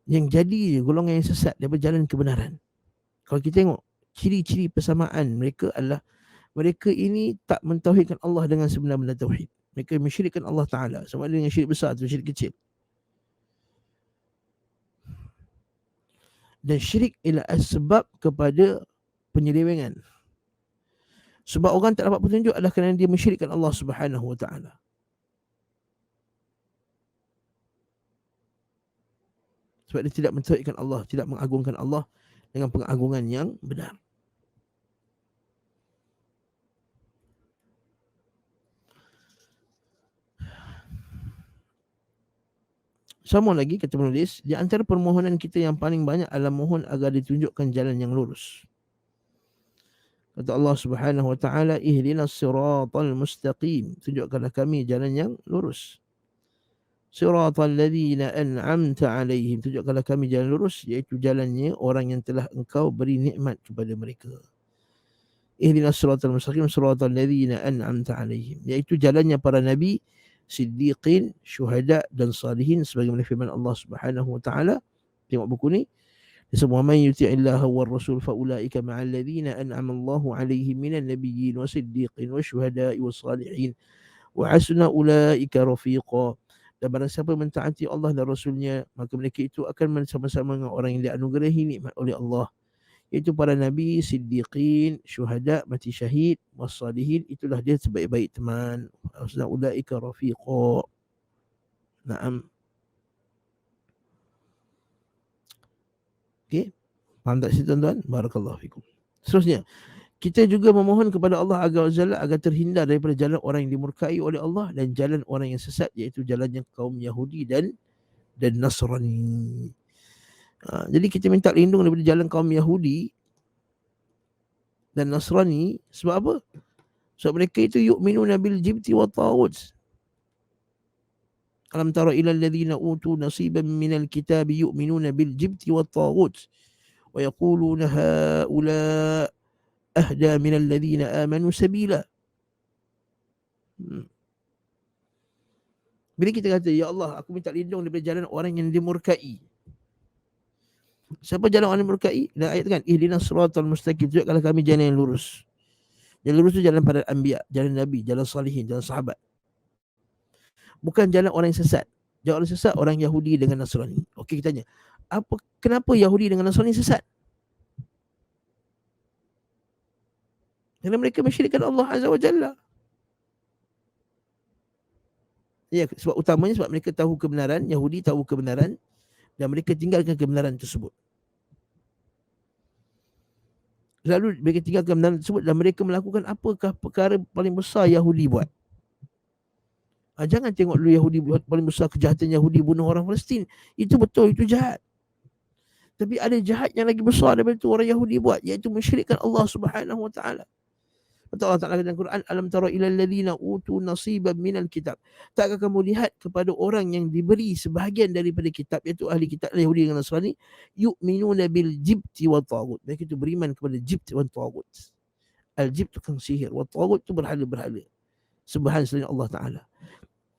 Yang jadi golongan yang sesat daripada jalan kebenaran. Kalau kita tengok ciri-ciri persamaan mereka adalah mereka ini tak mentauhidkan Allah dengan sebenar-benar tauhid. Mereka mensyirikkan Allah Ta'ala. Sama ada dengan syirik besar atau syirik kecil. Dan syirik ialah sebab kepada penyelewengan. Sebab orang tak dapat petunjuk adalah kerana dia mensyirikkan Allah Subhanahu Wa Ta'ala. Sebab dia tidak mentauhidkan Allah, tidak mengagungkan Allah dengan pengagungan yang benar. Sama lagi kata penulis, di antara permohonan kita yang paling banyak adalah mohon agar ditunjukkan jalan yang lurus. Kata Allah Subhanahu Wa Ta'ala, ihdinas siratal mustaqim. Tunjukkanlah kami jalan yang lurus. Siratal ladzina an'amta alaihim. Tunjukkanlah kami jalan lurus, iaitu jalannya orang yang telah engkau beri nikmat kepada mereka. Ihdinas siratal mustaqim, siratal ladzina an'amta alaihim. Iaitu jalannya para nabi, siddiqin, syuhada dan salihin sebagaimana firman Allah Subhanahu Wa Ta'ala. Tengok buku ni. Semua man yuti'illaha war rasul fa ulaika ma'al ladzina an'ama Allahu 'alaihim minan nabiyyin wasiddiqin wasyuhada'i wassalihin wa hasuna ulaika rafiqa. Dan barang siapa mentaati Allah dan Rasulnya, maka mereka itu akan bersama-sama dengan orang yang dianugerahi nikmat oleh Allah, iaitu para nabi, siddiqin, syuhada, mati syahid, wassalihin. Itulah dia sebaik-baik teman. Hasuna ulaika rafiqa. Naam. Okey. Faham tak situ tuan-tuan? Barakallahu fikum. Seterusnya, kita juga memohon kepada Allah agar terhindar daripada jalan orang yang dimurkai oleh Allah dan jalan orang yang sesat, iaitu jalannya kaum Yahudi dan Nasrani. Jadi kita minta lindung daripada jalan kaum Yahudi dan Nasrani. Sebab apa? Sebab mereka itu yu'minuna bil jibti wa taghut. Alam tara ila alladhina utu nasiban minal kitabi yu'minuna bil jibti wa taghut wa yaquluna haula ahda minal ladhina amanu sabila. Bila kita kata, ya Allah, aku minta lindung daripada jalan orang yang dimurkai. Siapa jalan orang yang dimurkai? Dan ayat kan, ihdinas siratal mustaqim, tunjukkanlah kami jalan yang lurus. Jalan lurus itu jalan para anbiya, jalan nabi, jalan salihin, jalan sahabat. Bukan jalan orang yang sesat. Jalan orang sesat orang Yahudi dengan Nasrani. Okey, kita tanya, kenapa Yahudi dengan Nasrani sesat? Kerana mereka mensyirikkan Allah Azza wa Jalla. Ya, sebab utamanya sebab mereka tahu kebenaran, Yahudi tahu kebenaran dan mereka tinggalkan kebenaran tersebut. Lalu mereka tinggalkan kebenaran tersebut dan mereka melakukan apakah perkara paling besar Yahudi buat? Jangan tengok dulu Yahudi paling besar kejahatan Yahudi bunuh orang Palestin. Itu betul, itu jahat. Tapi ada jahat yang lagi besar daripada itu orang Yahudi buat, iaitu mensyirikkan Allah Subhanahu Wa Ta'ala. Allah Ta'ala dalam Quran, alam tara ilal ladzina utu nasiban minal kitab. Takkah kamu lihat kepada orang yang diberi sebahagian daripada kitab, iaitu ahli kitab Yahudi dan Nasrani, yu'minuna bil jibti wa taghut. Mereka itu beriman kepada jibt wa taghut. Al jibt itu kan sihir, wa taghut itu berhala-berhala, sembahan selain Allah Ta'ala.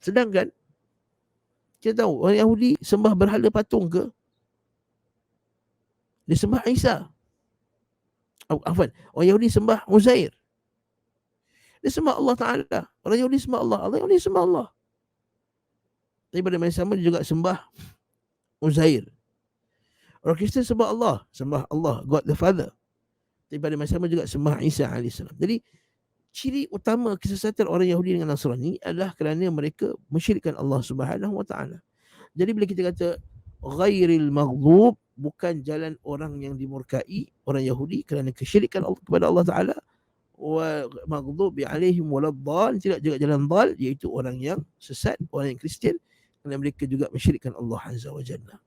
Sedangkan kita tahu orang Yahudi sembah berhala patung ke? Dia sembah Isa. Afwan, orang Yahudi sembah Uzair. Dia sembah Allah Ta'ala. Orang Yahudi sembah Allah. Orang Yahudi sembah Allah. Tapi pada masa sama dia juga sembah Uzair. Orang Kristian sembah Allah, God the Father. Tapi pada masa sama juga sembah Isa AS. Jadi ciri utama kesesatan orang Yahudi dengan Nasrani adalah kerana mereka mensyirikkan Allah Subhanahu Wa Taala. Jadi bila kita kata ghairil maghdub, bukan jalan orang yang dimurkai, orang Yahudi kerana kesyirikan kepada Allah Taala, wa maghdubi alaihim waladdallin, tidak juga jalan dal, iaitu orang yang sesat, orang yang Kristian, kerana mereka juga mensyirikkan Allah Azza wa Jalla.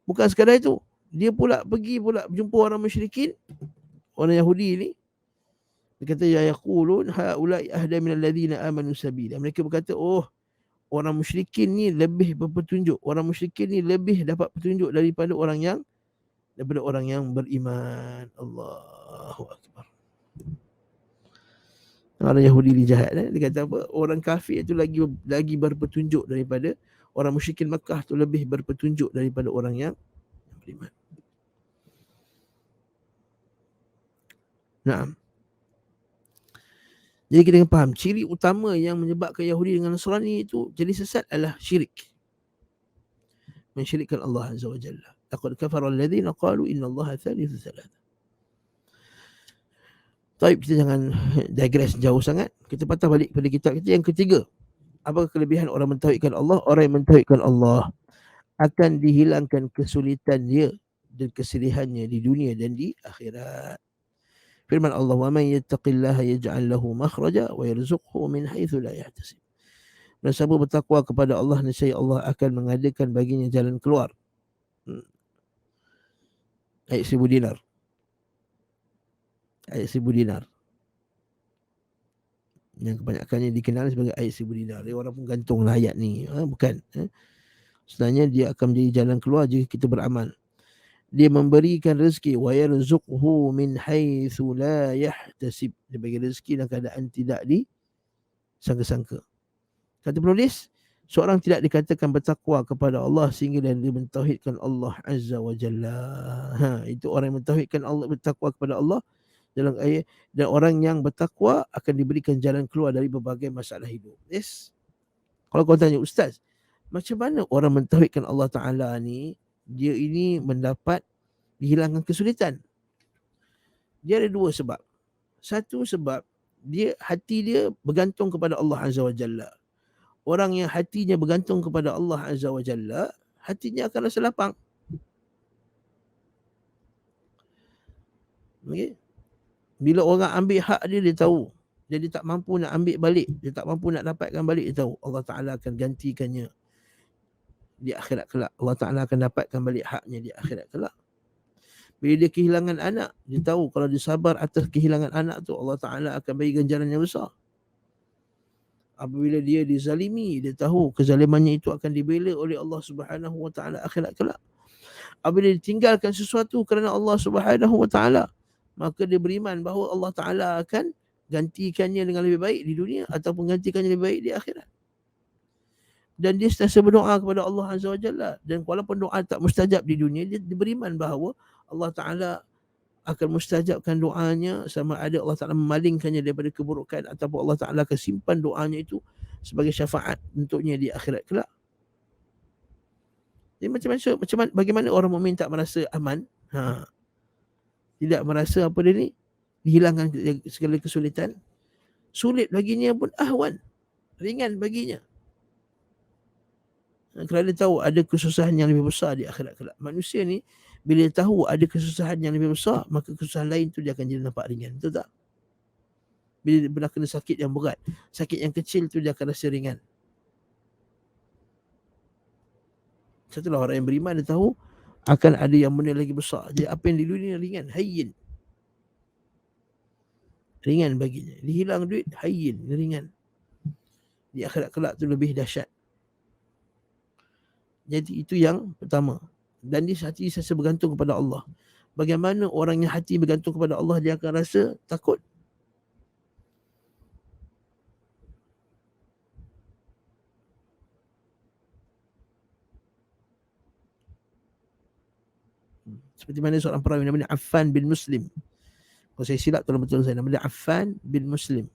Bukan sekadar itu, dia pula pergi pula berjumpa orang musyrikin, orang Yahudi ni. Dia kata ya yaqulun haula'i ahda minal ladzina amanu sabila. Mereka berkata, oh, orang musyrikin ni lebih berpetunjuk, orang musyrikin ni lebih dapat petunjuk daripada orang yang beriman. Allahu akbar. Orang Yahudi ni jahat, dia kata apa? Orang kafir itu lagi berpetunjuk daripada orang musyrikin Makkah, tu lebih berpetunjuk daripada orang yang beriman. Naam. Jadi kita kena faham, ciri utama yang menyebabkan Yahudi dengan Nasrani itu jadi sesat adalah syirik. Mensyirikkan Allah Azza wa Jalla. Laqad kafara alladhina qalu inna Allaha thalithu thalatha. Baik, kita jangan digress jauh sangat. Kita patah balik pada kitab kita yang ketiga. Apa kelebihan orang mentauhidkan Allah? Orang yang mentauhidkan Allah akan dihilangkan kesulitan dia dan kesedihannya di dunia dan di akhirat. Firman Allah, "Wa man yattaqillaha yaj'al lahu makhraja wa yarzuqhu min haitsu la yahtasib." Dan siapa bertakwa kepada Allah, nescaya Allah akan mengadakan baginya jalan keluar. Ayat 1000 dinar. Ayat 1000 dinar. Yang kebanyakannya dikenal sebagai ayat 1000 dinar. Dia orang pun gantunglah ayat ni. Bukan. Sebenarnya dia akan menjadi jalan keluar jika kita beramal. Dia memberikan rezeki, wa yarzuqhu min haitsu la yahtasib. Dia bagi rezeki dalam keadaan tidak disangka-sangka. Kata penulis, seorang tidak dikatakan bertakwa kepada Allah sehingga dia mentauhidkan Allah Azza wa Jalla. Itu orang yang mentauhidkan Allah, bertakwa kepada Allah dalam ayat, dan orang yang bertakwa akan diberikan jalan keluar dari berbagai masalah hidup. Yes. Kalau kau tanya, ustaz, macam mana orang mentauhidkan Allah Ta'ala ni, dia ini mendapat dihilangkan kesulitan? Dia ada dua sebab. Satu sebab, hati dia bergantung kepada Allah Azza wa Jalla. Orang yang hatinya bergantung kepada Allah Azza wa Jalla, hatinya akan rasa lapang. Okay? Bila orang ambil hak dia, dia tahu. Dia tak mampu nak ambil balik. Dia tak mampu nak dapatkan balik. Dia tahu Allah Ta'ala akan gantikannya di akhirat kelak. Allah Ta'ala akan dapatkan balik haknya di akhirat kelak. Bila dia kehilangan anak, dia tahu kalau dia sabar atas kehilangan anak tu, Allah Ta'ala akan bagi ganjaran yang besar. Apabila dia dizalimi, dia tahu kezalimannya itu akan dibela oleh Allah Subhanahu Wa Ta'ala akhirat kelak. Apabila dia tinggalkan sesuatu kerana Allah Subhanahu Wa Ta'ala, maka dia beriman bahawa Allah Ta'ala akan gantikannya dengan lebih baik di dunia ataupun gantikannya lebih baik di akhirat. Dan dia sentiasa berdoa kepada Allah Azza wa Jalla. Dan walaupun doa tak mustajab di dunia, dia beriman bahawa Allah Ta'ala akan mustajabkan doanya, sama ada Allah Ta'ala memalingkannya daripada keburukan ataupun Allah Ta'ala akan simpan doanya itu sebagai syafaat untuknya di akhirat kelak. Jadi bagaimana orang mukmin tak merasa aman? Tidak merasa apa dia ni? Dihilangkan segala kesulitan. Sulit baginya pun ahwan, ringan baginya. Kerana tahu ada kesusahan yang lebih besar di akhirat kelak. Manusia ni bila tahu ada kesusahan yang lebih besar, maka kesusahan lain tu dia akan jadi nampak ringan. Betul tak? Bila dia pernah kena sakit yang berat, sakit yang kecil tu dia akan rasa ringan. Setelah orang yang beriman dia tahu akan ada yang benda lagi besar. Jadi apa yang di dunia ringan, hayyin. Ringan baginya. Dihilang duit, hayyin, ringan. Di akhirat kelak tu lebih dahsyat. Jadi itu yang pertama. Dan dia hati sentiasa bergantung kepada Allah. Bagaimana orang yang hati bergantung kepada Allah, dia akan rasa takut. Seperti mana seorang perawi namanya Affan bin Muslim. Kalau saya silap tolong betul saya, namanya Affan bin Muslim.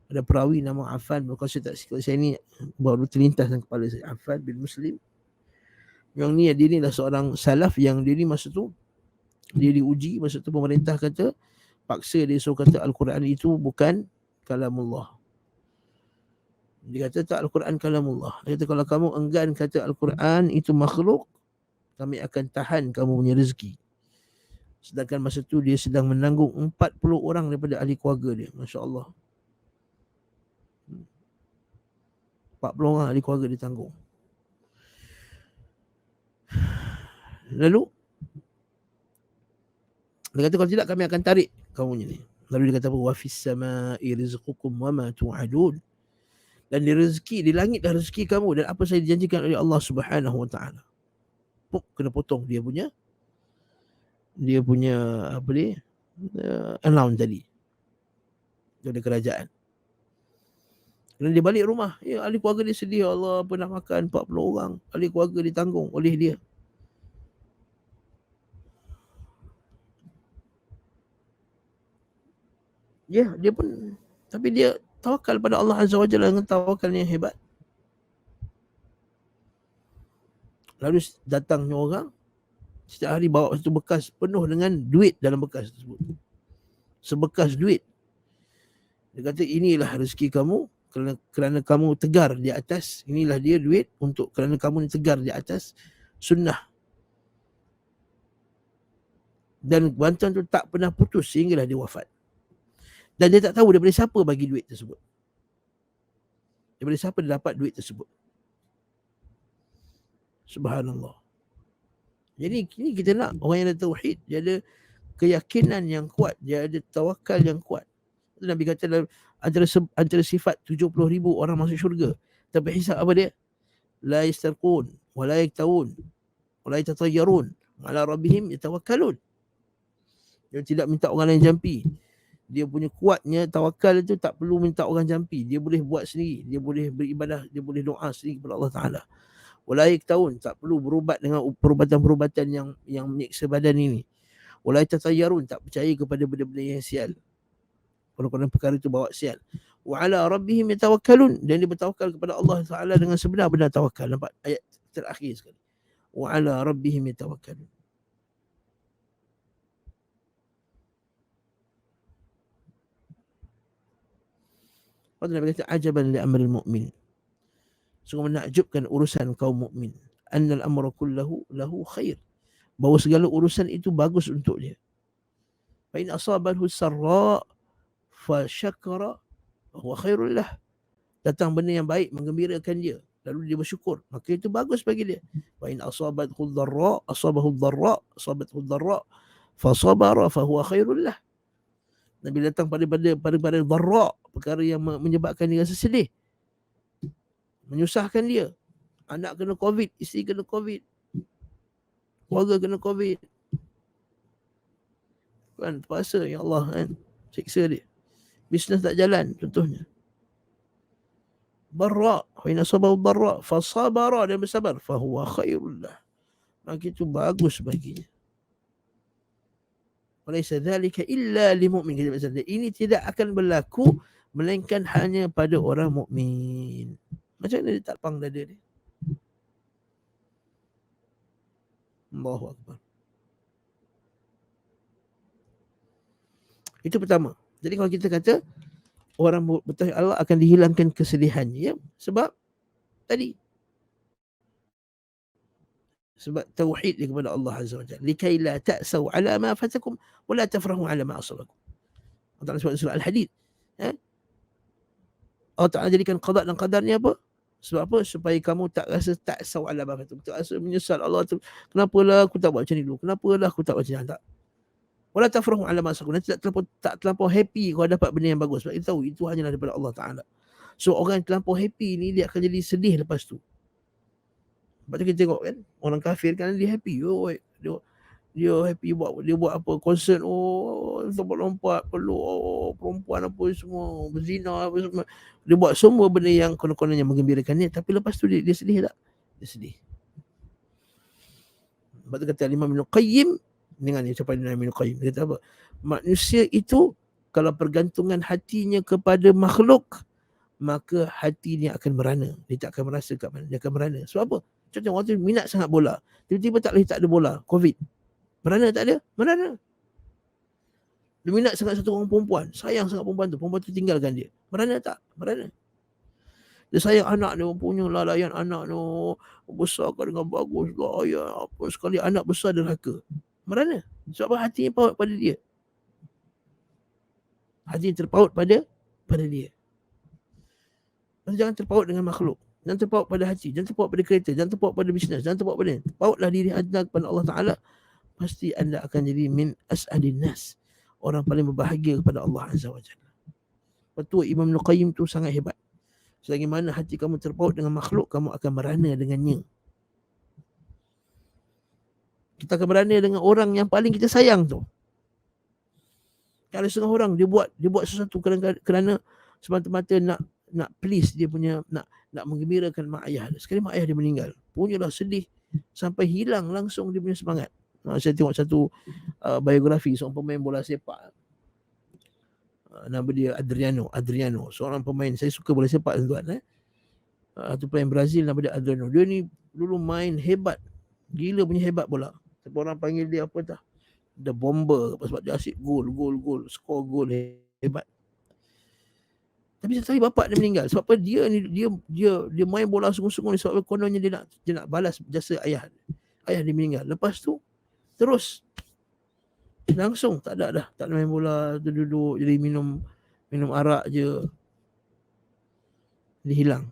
Ada perawi nama Affan bin Qais, tak sikit saya ni baru terlintas dalam kepala saya, Affan bin Muslim. Yang ni dia ni lah seorang salaf yang dia ni masa tu dia diuji, masa tu pemerintah kata paksa dia suruh kata Al-Quran itu bukan kalamullah. Dia kata tak, Al-Quran kalamullah. Dia kata kalau kamu enggan kata Al-Quran itu makhluk, kami akan tahan kamu punya rezeki. Sedangkan masa tu dia sedang menanggung 40 orang daripada ahli keluarga dia. Masya Allah. 40 orang ahli keluarga dia tanggung. Lalu dia kata kalau tidak kami akan tarik kamu ni. Lalu dia kata wa fis samai rizqukum wa ma tu'adun. Dan di rezeki, di langit dah rezeki kamu dan apa saya dijanjikan oleh Allah Subhanahu wa taala. Kena potong dia punya apa dia? Announce tadi. Dari kerajaan. Dan dia balik rumah, ya ahli keluarga dia sedih, Allah apa nak makan 40 orang, ahli keluarga ditanggung oleh dia. Ya, dia pun, tapi dia tawakal pada Allah Azza wa Jalla dengan tawakal yang hebat. Lalu datangnya orang, setiap hari bawa satu bekas penuh dengan duit dalam bekas tersebut. Sebekas duit. Dia kata inilah rezeki kamu kerana kamu tegar di atas, inilah dia duit untuk kerana kamu ni tegar di atas sunnah. Dan bantuan tu tak pernah putus sehinggalah dia wafat. Dan dia tak tahu daripada siapa bagi duit tersebut. Daripada siapa dia dapat duit tersebut. Subhanallah. Jadi ini kita nak orang yang ada tauhid, dia ada keyakinan yang kuat, dia ada tawakal yang kuat. Nabi kata dalam antara sifat 70,000 orang masuk syurga. Tapi hisab apa dia? La yastarqun, wa la yaktawun, wa la yatatayyarun, ala rabbihim yatawakkalun. Dia tidak minta orang lain jampi. Dia punya kuatnya tawakal itu tak perlu minta orang jampi. Dia boleh buat sendiri. Dia boleh beribadah. Dia boleh doa sendiri kepada Allah Ta'ala. Walaik tahun. Tak perlu berubat dengan perubatan-perubatan yang menyiksa badan ini. Walaik tatayarun. Tak percaya kepada benda-benda yang sial. Kalau perkara itu bawa sial. Wa ala rabbihim yatawakkalun. Dan dia bertawakal kepada Allah Ta'ala dengan sebenar-benar tawakal. Nampak ayat terakhir sekali. Wa ala rabbihim yatawakkalun. Pada Nabi kata ajaban li amril mu'min. Sungguh menakjubkan urusan kaum mukmin. Annal amra kullahu lahu khair. Bahawa segala urusan itu bagus untuk dia. Fa in asabahu sarra fa syakara huwa khairul lah. Datang benda yang baik menggembirakan dia, lalu dia bersyukur, maka itu bagus bagi dia. Wa in asabahu dharra fa sabara fa huwa khairul lah. Nabi datang pada dharra, perkara yang menyebabkan dia rasa sedih, menyusahkan dia. Anak kena COVID, isteri kena COVID, keluarga kena COVID. Kan terpaksa, ya Allah kan, siksa dia. Bisnes tak jalan contohnya. Dharra, wa in asabahu dharra fa sabara, dia bersabar, fa huwa khairul lah. Maka itu bagus baginya. Walaysa dhalika illa limu'min. Ini tidak akan berlaku melainkan hanya pada orang mukmin. Macam mana dia tak pang dada dia? Allahu Akbar. Itu pertama. Jadi kalau kita kata orang bertauhid Allah akan dihilangkan kesedihannya, ya, sebab tadi sebab tauhid kepada Allah Azza wa Jalla. Likai la ta'sau ala ma fatakum wa la tafrahu ala ma asabakum. Allah Ta'ala surah Al-Hadid. Allah Ta'ala jadikan qada dan qadarnya apa? Sebab apa? Supaya kamu tak rasa ta'sau ala ma fatakum. Tak rasa menyesal, Allah tu, kenapalah aku tak buat macam ni dulu? Kenapalah aku tak buat macam ni? Tak. Wa la tafrahu ala ma asabakum. Nanti tak terlampau happy kalau dapat benda yang bagus. Sebab kita tahu itu hanyalah daripada Allah Ta'ala. So orang yang terlampau happy ni dia akan jadi sedih lepas tu. Sebab tu kita tengok kan, orang kafir kan dia happy. Dia happy dia buat apa, konsert, lompat-lompat, peluk perempuan apa semua, berzina apa semua. Dia buat semua benda yang konon-kononnya menggembirakan dia, tapi lepas tu dia sedih tak? Dia sedih. Sebab tu kata Imam Ibn Qayyim, dengan ucapan Imam Ibn Qayyim, dia kata apa? Manusia itu Kalau pergantungan hatinya kepada makhluk, maka hatinya akan merana. Dia tak akan merasa kat mana. Dia akan merana. Sebab apa? Contoh orang tu minat sangat bola. Tiba-tiba tak ada bola. Covid. Merana tak ada? Merana. Dia minat sangat satu orang perempuan. Sayang sangat perempuan tu. Perempuan tu tinggalkan dia. Merana tak? Merana. Dia sayang anak dia. Punya lah layan anak dia. Besarkan dengan bagus lah. Ya, apa sekali anak besar derhaka. Merana. Sebab apa? Hatinya paut pada dia. Hatinya terpaut pada dia. Jangan terpaut dengan makhluk. Jangan terpaut pada hati. Jangan terpaut pada kereta. Jangan terpaut pada bisnes. Jangan terpaut pada ni. Pautlah diri anda kepada Allah Ta'ala. Pasti anda akan jadi min as'adin nas. Orang paling berbahagia kepada Allah Azza wa Jalla. Betul Imam Al-Qayyim tu sangat hebat. Selagi mana hati kamu terpaut dengan makhluk, kamu akan merana dengannya. Kita akan merana dengan orang yang paling kita sayang tu. Ada setengah orang dia buat sesuatu kerana semata-mata nak please dia punya, nak menggembirakan mak ayah dia. Sekali mak ayah dia meninggal, punyalah sedih sampai hilang langsung dia punya semangat. Saya tengok satu biografi seorang pemain bola sepak. Nama dia Adriano, seorang pemain, saya suka bola sepak tuan. Tu pemain Brazil, nama dia Adriano. Dia ni dulu main hebat, gila punya hebat bola. Tapi orang panggil dia apa dah? The Bomber, sebab dia asyik gol, skor gol hebat. Tapi satu hari bapak dia meninggal. Sebab apa? Dia main bola sungguh-sungguh sebab kononnya dia nak balas jasa ayah. Ayah dia meninggal. Lepas tu terus langsung tak ada dah, tak main bola, duduk jadi minum arak je. Dia hilang.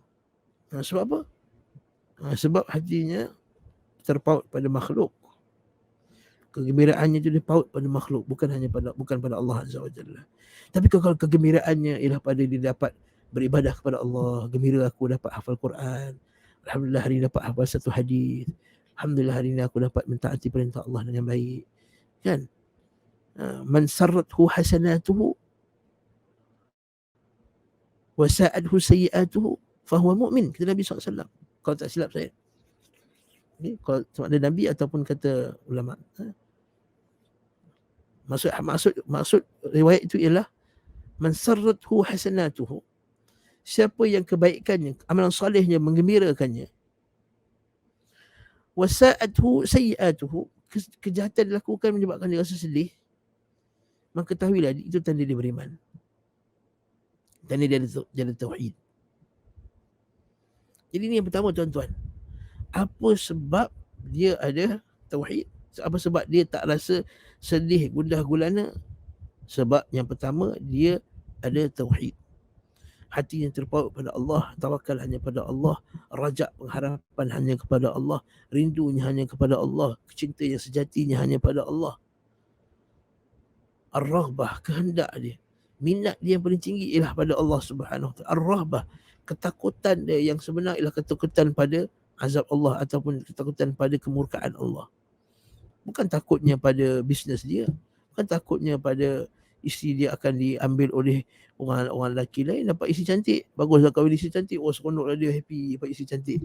Sebab apa? Sebab hatinya terpaut pada makhluk. Kegembiraannya itu dipaut pada makhluk, bukan pada Allah Azza wa Jalla. Tapi kalau kegembiraannya ialah pada dia dapat beribadah kepada Allah, gembira aku dapat hafal Quran, alhamdulillah hari ini dapat hafal satu hadis, alhamdulillah hari ini aku dapat mentaati perintah Allah dengan baik, kan? Man sarrathu hasanatuhu wa sa'adhu sayyi'atuhu fahuwa mu'min, kata Nabi SAW. Kalau tak silap saya. Kalau sama ada Nabi ataupun kata ulama. Maksud riwayat itu ialah man sarrathu hasanatuhu, siapa yang kebaikannya, amalan solehnya menggembirakannya, wasa'athu sayyi'atuhu, kejahatan dilakukan menyebabkan dia rasa sedih, maka ketahuilah itu tanda dia beriman, tanda dia ada tauhid. Jadi ini yang pertama tuan-tuan, apa sebab dia ada tauhid? Apa sebab dia tak rasa sedih, gundah gulana? Sebab yang pertama, dia ada tauhid. Hati yang terpaut pada Allah, tawakal hanya pada Allah, rajak pengharapan hanya kepada Allah, rindunya hanya kepada Allah, cinta yang sejatinya hanya pada Allah. Ar-raghbah, kehendak dia, minat dia yang paling tinggi ialah pada Allah Subhanahu wa taala. Ar-raghbah, ketakutan dia yang sebenar ialah ketakutan pada azab Allah ataupun ketakutan pada kemurkaan Allah. Bukan takutnya pada bisnes dia, bukan takutnya pada isteri dia akan diambil oleh orang lelaki lain, dapat isteri cantik, baguslah kahwin isteri cantik, seronoklah dia, happy dapat isteri cantik.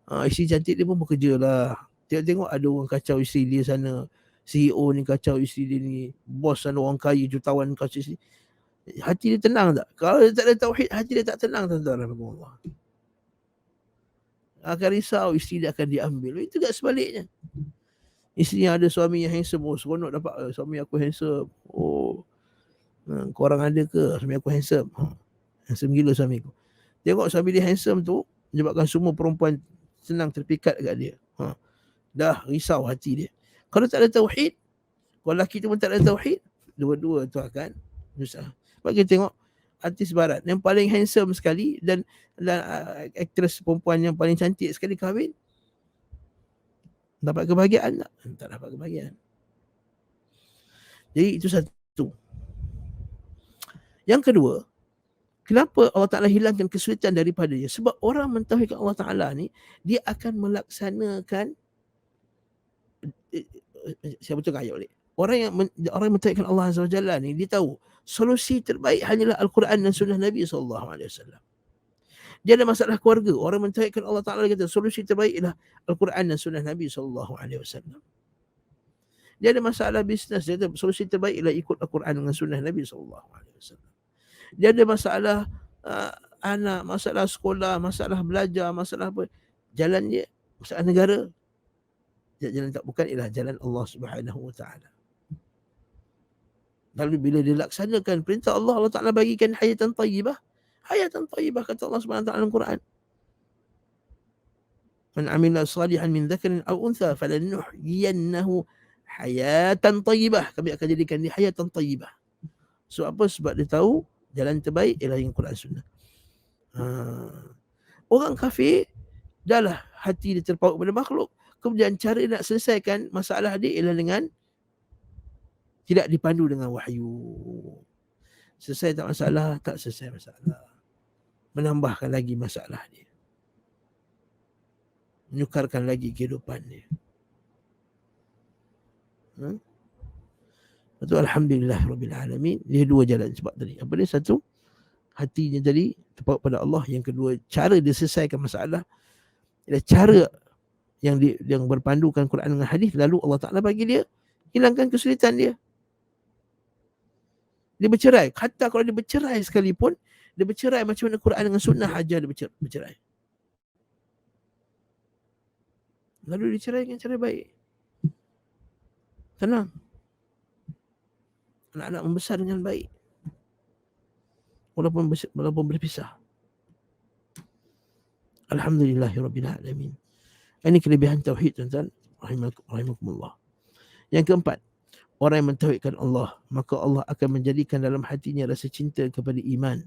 Isteri cantik dia pun bekerja lah. Tengok ada orang kacau isteri dia sana, CEO ni kacau isteri dia ni, bos sana orang kaya jutawan kacau isteri. Hati dia tenang tak? Kalau dia tak ada tauhid, hati dia tak tenang, tuan-tuan. Akan risau isteri dia akan diambil. Itu tak sebaliknya. Isteri yang ada suami yang handsome, seronok dapat suami aku handsome. Korang ada ke suami aku handsome? Handsome gila suami aku. Tengok suami dia handsome tu, menyebabkan semua perempuan senang terpikat dekat dia. Dah risau hati dia. Kalau tak ada tauhid, kalau lelaki tu pun tak ada tauhid, dua-dua tu akan susah. Sebab kita tengok artis barat yang paling handsome sekali dan aktris perempuan yang paling cantik sekali kahwin, dapat kebahagiaan tak? Tak dapat kebahagiaan. Jadi itu satu. Yang kedua, kenapa Allah Ta'ala hilangkan kesulitan daripadanya? Sebab orang mentauhidkan Allah Ta'ala ni, dia akan melaksanakan, saya betul ayat balik. Orang yang mentauhidkan Allah Azza wa Jalla ni, dia tahu solusi terbaik hanyalah Al-Quran dan Sunnah Nabi SAW. Dia ada masalah keluarga, orang mentauhidkan Allah Ta'ala kata solusi terbaik ialah Al-Quran dan Sunnah Nabi SAW. Dia ada masalah bisnes, dia kata solusi terbaik ialah ikut Al-Quran dengan sunnah Nabi SAW. Dia ada masalah anak, masalah sekolah, masalah belajar, masalah apa, jalan dia, masalah negara, jalan tak bukan ialah jalan Allah Subhanahu Wa Taala. Lalu bila dia laksanakan perintah Allah, Allah Ta'ala bagikan hayatan tayyibah. Hayatan tayyibah kata Allah Subhanahu Wa Taala dalam Quran. Man amila salihan min dzakarin aw untha falanuhyiyannahu hayatan tayyibah. Kami akan jadikan dia hayatan tayyibah. Sebab apa? Sebab dia tahu jalan terbaik ialah yang Quran Sunnah. Orang kafir, dahlah hati dia terpaut pada makhluk. Kemudian cara nak selesaikan masalah dia ialah dengan tidak dipandu dengan wahyu. Selesai tak masalah, tak selesai masalah. Menambahkan lagi masalah dia. Menyukarkan lagi kehidupan dia. Itu Alhamdulillah Rabbil Alamin. Dia dua jalan sebab tadi. Apa dia? Satu, hatinya tadi terpaut pada Allah. Yang kedua, cara dia selesaikan masalah ialah cara yang berpandukan Quran dengan hadis. Lalu Allah Ta'ala bagi dia hilangkan kesulitan dia. Dia bercerai. Hatta kalau dia bercerai sekalipun, dia bercerai macam mana Quran dengan sunnah aja dia bercerai. Lalu dia cerai dengan cara baik. Tenang. Anak-anak membesar dengan baik. Walaupun berpisah. Alhamdulillahirabbil alamin. Ini kelebihan tauhid, tuan-tuan. Rahimakumullah. Yang keempat, orang yang mentauhidkan Allah, maka Allah akan menjadikan dalam hatinya rasa cinta kepada iman.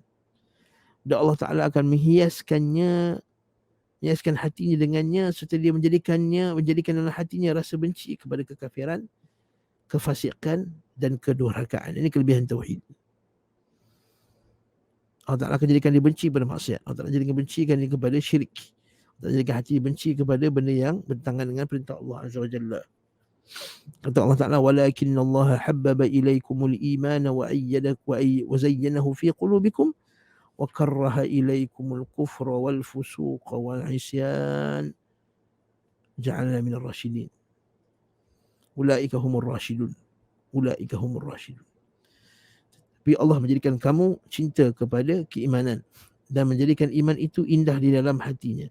Dan Allah Ta'ala akan menghiaskan hatinya dengannya, serta dia menjadikan dalam hatinya rasa benci kepada kekafiran, kefasikan dan kedurhakaan. Ini kelebihan tauhid. Allah Ta'ala akan jadikan dia benci pada maksiat. Allah Ta'ala jadikan bencikan dia kepada syirik. Allah Ta'ala jadikan hati benci kepada benda yang bertentangan dengan perintah Allah Azza wa Jalla. Kata Allah Ta'ala, walakinna Allah habbaba ilaikumul imana wa zayyanahu fi qulubikum wa karraha ilaikumul kufra wal fusuqa wal isyan ja'alna minal rasyidin. Ulaika humur rasyidun. Tapi Allah menjadikan kamu cinta kepada keimanan dan menjadikan iman itu indah di dalam hatinya.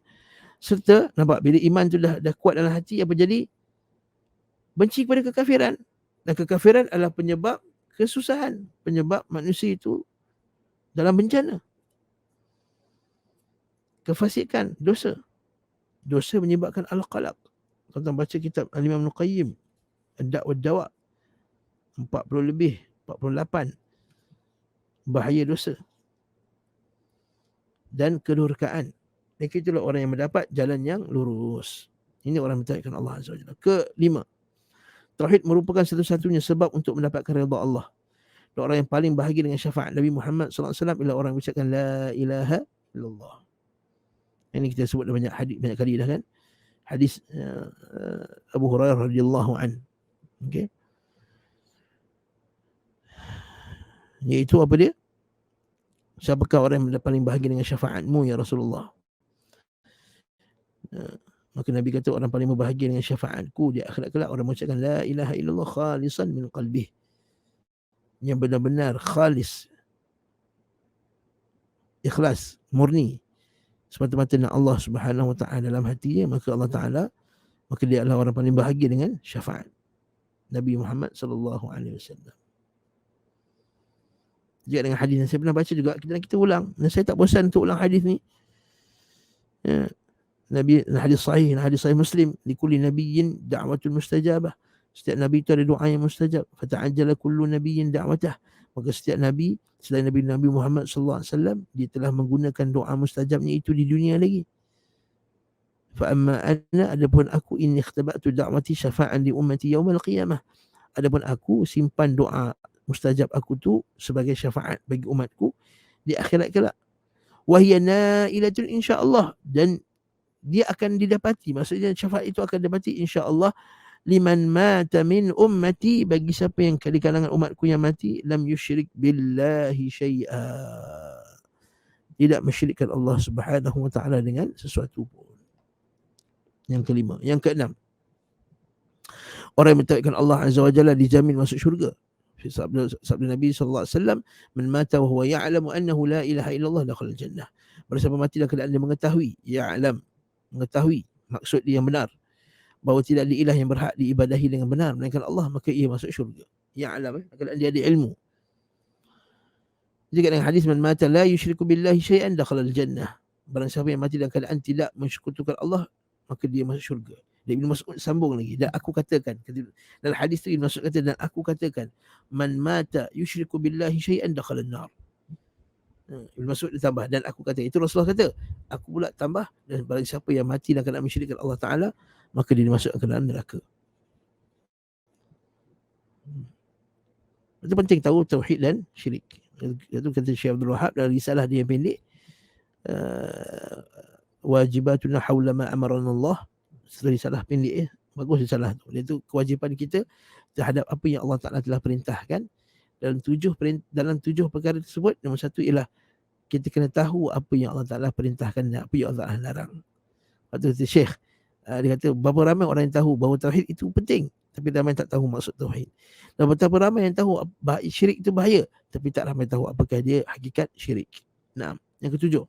Serta nampak bila iman tu dah kuat dalam hati, apa jadi? Benci kepada kekafiran. Dan kekafiran adalah penyebab kesusahan, penyebab manusia itu dalam bencana. Kefasikan, dosa. Dosa menyebabkan al-qalaq. Tuan-tuan baca kitab Al-Imam Ibn Qayyim, Ad-Da' wad-Dawa, 40 lebih, 48. Bahaya dosa. Dan kedurhakaan. Mereka itulah orang yang mendapat jalan yang lurus. Ini orang mentauhidkan Allah Azza wa Jalla. Kelima, tauhid merupakan satu-satunya sebab untuk mendapatkan redha Allah. Dan orang yang paling bahagia dengan syafaat Nabi Muhammad SAW ialah orang yang mengucapkan la ilaha illallah. Ini kita sebut banyak kali dah kan. Hadis Abu Hurairah radhiyallahu an. Okey. Iaitu apa dia? Siapakah orang yang paling bahagia dengan syafaatmu ya Rasulullah? Maka Nabi kata orang paling berbahagia dengan syafaatku di akhirat kelak orang mengucapkan la ilaha illallah khalisan min qalbih. Yang benar-benar khalis, ikhlas, murni, semata-mata nak Allah Subhanahu wa taala dalam hatinya, maka Allah Taala, maka dia adalah orang paling bahagia dengan syafaat Nabi Muhammad sallallahu alaihi wasallam. Juga dengan hadis yang saya pernah baca juga, kita ulang. Dan saya tak bosan untuk ulang hadis ni. Ya. Nabi, hadis sahih Muslim, likulli nabiyyin da'watul mustajabah. Setiap nabi itu ada doa yang mustajab. Fata'ajjala kullu nabiyyin da'watah. Maka setiap nabi selain Nabi Muhammad sallallahu alaihi wasallam, dia telah menggunakan doa mustajabnya itu di dunia lagi. Fa amma ana, adapun aku, inni ikhtaba'tu da'wati syafa'an li ummati yaumal qiyamah. Adapun aku simpan doa mustajab aku tu sebagai syafaat bagi umatku di akhirat kelak. Wa hiya na'ilatun insya-Allah, dan dia akan didapati, maksudnya syafaat itu akan didapati insya-Allah liman mata min ummati, bagi siapa yang di kalangan umatku yang mati, lam yusyrik billahi syai'a, tidak mensyirikkan Allah Subhanahu wa taala dengan sesuatu pun. Yang kelima, yang keenam, Orang yang mentauhidkan Allah Azza wa Jalla dijamin masuk syurga. Sabda Nabi SAW, "Man mata wa huwa ya'lamu annahu la ilaha illallah dakhala jannah." Barang siapa mati dalam keadaan dia mengetahui, mengetahui maksud dia yang benar, bahawa tidak ada ilah yang berhak diibadahi dengan benar melainkan Allah, maka ia masuk syurga. Ya'lam, keadaan dia ada ilmu. Juga dengan hadis, "Man mata la yusyriku billahi syai'an dakhala jannah." Barang siapa yang mati dalam keadaan tidak mensekutukan Allah, maka dia masuk syurga. Dan Ibn Mas'ud sambung lagi, dan aku katakan, dalam hadis tu Ibn Mas'ud kata, dan aku katakan, "Man mata yusyriku billahi syai'an dakhala an-nar." Ibn Mas'ud dia tambah, dan aku kata, itu Rasulullah kata. Aku pula tambah, dan barang siapa yang mati dalam keadaan mensyirikkan Allah Ta'ala, maka dia dimasukkan ke dalam neraka. Itu penting tahu tauhid dan syirik. Itu kata Syekh Abdul Wahab dalam risalah dia yang pendek, wajibatuna hawla ma amarana Allah. Risalah pendek, bagus risalah tu. Iaitu kewajipan kita terhadap apa yang Allah Ta'ala telah perintahkan. Dalam tujuh perkara tersebut, nombor satu ialah kita kena tahu apa yang Allah Ta'ala perintahkan dan apa yang Allah Ta'ala larang. Lepas tu kata Syekh, dia kata berapa ramai orang yang tahu bahawa tauhid itu penting, tapi ramai tak tahu maksud tauhid. Dan betapa ramai yang tahu syirik itu bahaya, tapi tak ramai tahu apakah dia hakikat syirik. Nah, yang ketujuh,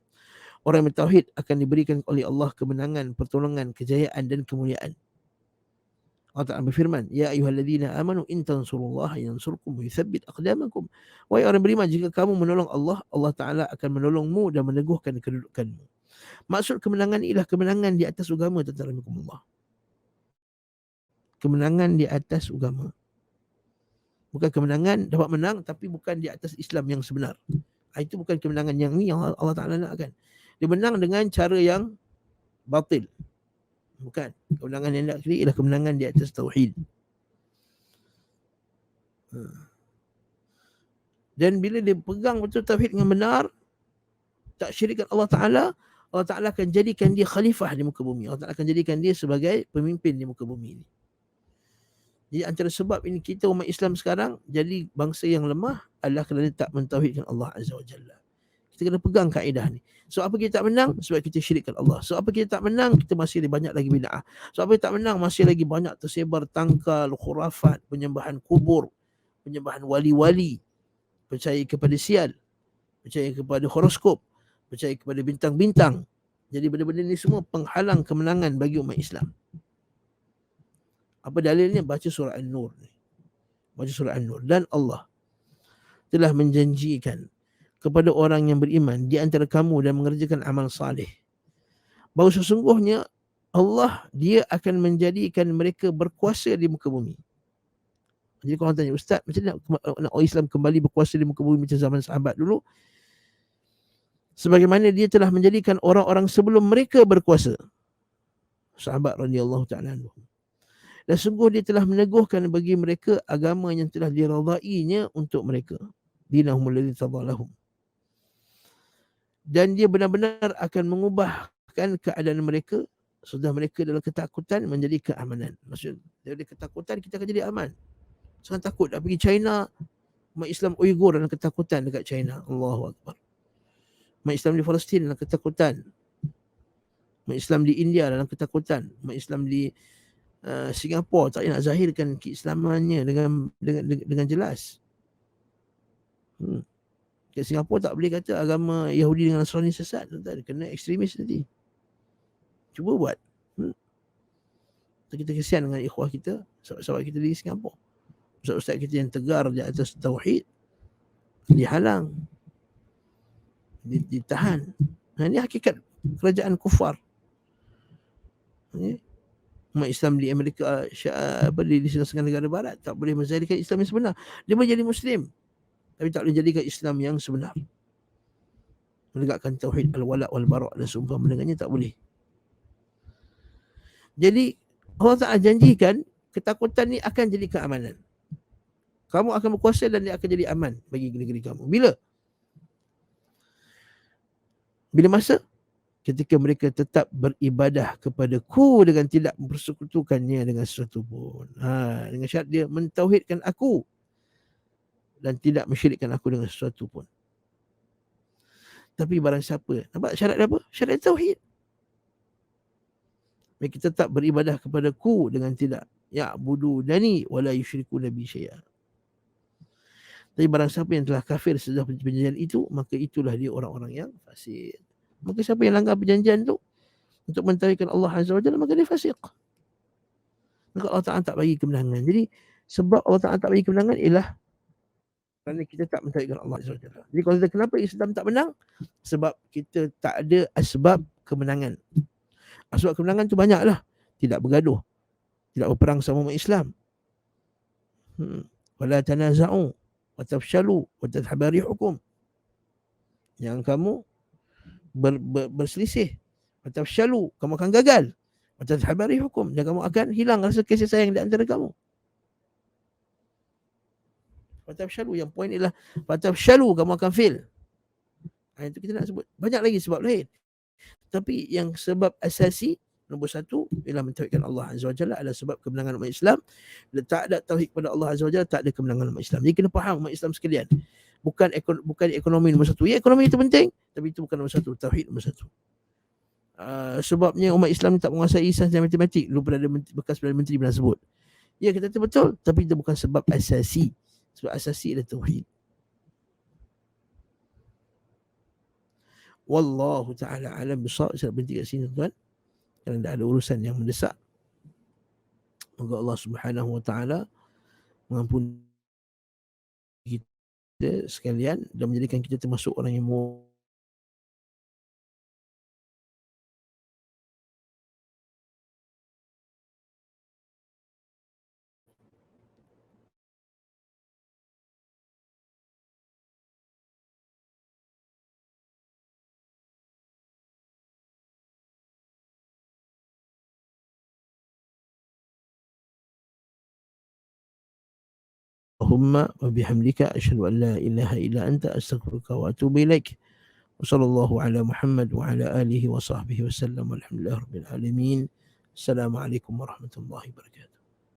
orang yang bertauhid akan diberikan oleh Allah kemenangan, pertolongan, kejayaan dan kemuliaan. Allah Ta'ala berfirman, "Ya ayyuhalladzina amanu in tansurullaha yansurkum wa yuthabbit aqdamakum." Wahai orang beriman, jika kamu menolong Allah, Allah Ta'ala akan menolongmu dan meneguhkan kedudukanmu. Maksud kemenangan ialah kemenangan di atas agama, tuan-tuan. Kemenangan di atas agama. Bukan kemenangan dapat menang tapi bukan di atas Islam yang sebenar. Itu bukan kemenangan yang ni yang Allah Ta'ala nakkan. Dia menang dengan cara yang batil. Bukan. Kemenangan yang nak kiri ialah kemenangan di atas tauhid. Dan bila dia pegang betul tauhid dengan benar, tak syirikkan Allah Ta'ala, Allah Ta'ala akan jadikan dia khalifah di muka bumi. Allah Ta'ala akan jadikan dia sebagai pemimpin di muka bumi ini. Jadi antara sebab ini kita umat Islam sekarang jadi bangsa yang lemah adalah kerana tak mentauhidkan Allah Azza wa Jalla. Kita kena pegang kaedah ni. So apa kita tak menang? Sebab kita syirikkan Allah. So apa kita tak menang? Kita masih banyak lagi bid'ah. So apa kita tak menang? Masih lagi banyak tersebar tangkal, khurafat, penyembahan kubur, penyembahan wali-wali, percaya kepada sial, percaya kepada horoskop, percaya kepada bintang-bintang. Jadi benda-benda ni semua penghalang kemenangan bagi umat Islam. Apa dalilnya? Baca surah An-Nur ni. Baca surah An-Nur. Dan Allah telah menjanjikan kepada orang yang beriman di antara kamu dan mengerjakan amal saleh, bahawa sesungguhnya Allah, dia akan menjadikan mereka berkuasa di muka bumi. Jadi kalau orang tanya, "Ustaz, macam mana nak orang Islam kembali berkuasa di muka bumi macam zaman sahabat dulu?" Sebagaimana dia telah menjadikan orang-orang sebelum mereka berkuasa. Sahabat radhiyallahu ta'ala anhum. Dan sungguh dia telah meneguhkan bagi mereka agama yang telah diradainya untuk mereka. Dinahum alladhi tadalahum. Dan dia benar-benar akan mengubahkan keadaan mereka, sudah mereka dalam ketakutan menjadi keamanan. Maksud dari ketakutan kita akan jadi aman. Jangan takut nak pergi China, umat Islam Uyghur dalam ketakutan dekat China. Allahu Akbar. Umat Islam di Palestin dalam ketakutan. Umat Islam di India dalam ketakutan. Umat Islam di Singapura tak nak zahirkan keislamannya dengan jelas. Kat Singapura tak boleh kata agama Yahudi dengan Nasrani sesat, kena ekstremis nanti. Cuba buat. Kita kesian dengan ikhwah kita, sahabat-sahabat kita di Singapura. Ustaz-ustaz kita yang tegar di atas tauhid dihalang, ditahan. Ini hakikat kerajaan kufar. Umat Islam di Amerika, di setengah negara barat tak boleh menzahirkan Islam yang sebenar. Dia menjadi Muslim, tapi tak boleh jadikan Islam yang sebenar. Menegakkan tauhid al-wala' wal-bara' dan seumpama dengannya tak boleh. Jadi Allah Ta'ala janjikan ketakutan ni akan jadi keamanan. Kamu akan berkuasa dan dia akan jadi aman bagi negeri kamu. Bila masa? Ketika mereka tetap beribadah kepada-Ku dengan tidak mempersekutukannya dengan sesuatu pun. Dengan syarat dia mentauhidkan Aku dan tidak mensyirikkan Aku dengan sesuatu pun. Tapi barang siapa, nampak syarat dia apa? Syarat tauhid. Mereka tetap beribadah kepada-Ku dengan tidak ya'budunani wa la yusyrikuna bi syai'a. Tapi barang siapa yang telah kafir sesudah perjanjian itu, maka itulah dia orang-orang yang fasik. Maka siapa yang langgar perjanjian tu untuk mentauhidkan Allah Azza wa Jalla, maka dia fasik. Maka Allah Ta'ala tak bagi kemenangan. Jadi sebab Allah Ta'ala tak bagi kemenangan ialah kerana kita tak mentauhidkan Allah Azza wa Jalla. Jadi kalau kita kenapa Islam tak menang? Sebab kita tak ada asbab kemenangan. Asbab kemenangan tu banyaklah. Tidak bergaduh, tidak berperang sama umat Islam. Wala tanaza'u wa tafshalu wa tadhhabu rihukum. Yang kamu berselisih, wa tafshalu, kamu akan gagal, wa tadhhabu rihukum, dan kamu akan hilang rasa kasih sayang di antara kamu. Wa tafshalu, yang poin ialah wa tafshalu, kamu akan fail. Itu kita nak sebut. Banyak lagi sebab lain. Tapi yang sebab asasi nombor satu ialah mentauhidkan Allah Azza wa Jalla adalah sebab kemenangan umat Islam. Bila tak ada tauhid kepada Allah Azza wa Jalla, tak ada kemenangan umat Islam. Jadi kena faham umat Islam sekalian. Bukan ekonomi nombor satu. Ya, ekonomi itu penting, tapi itu bukan nombor satu. Tauhid nombor satu. Sebabnya umat Islam tak menguasai sains dan matematik. Dulu pernah ada bekas Perdana Menteri pernah sebut. Ya, kita kata betul, tapi itu bukan sebab asasi. Sebab asasi adalah tauhid. Wallahu ta'ala alam bisawab. Saya berhenti kat sini, tuan. Kerana tak ada urusan yang mendesak. Moga Allah Subhanahu wa ta'ala mengampuni kita sekalian dan menjadikan kita termasuk orang yang Allahumma wa bihamdika asyhadu an la ilaha illa anta astaghfiruka wa atubu ilaik. Wassallallahu ala Muhammad wa ala alihi wa sahbihi wa sallam. Alhamdulillah rabbil alamin. Assalamualaikum warahmatullahi wabarakatuh.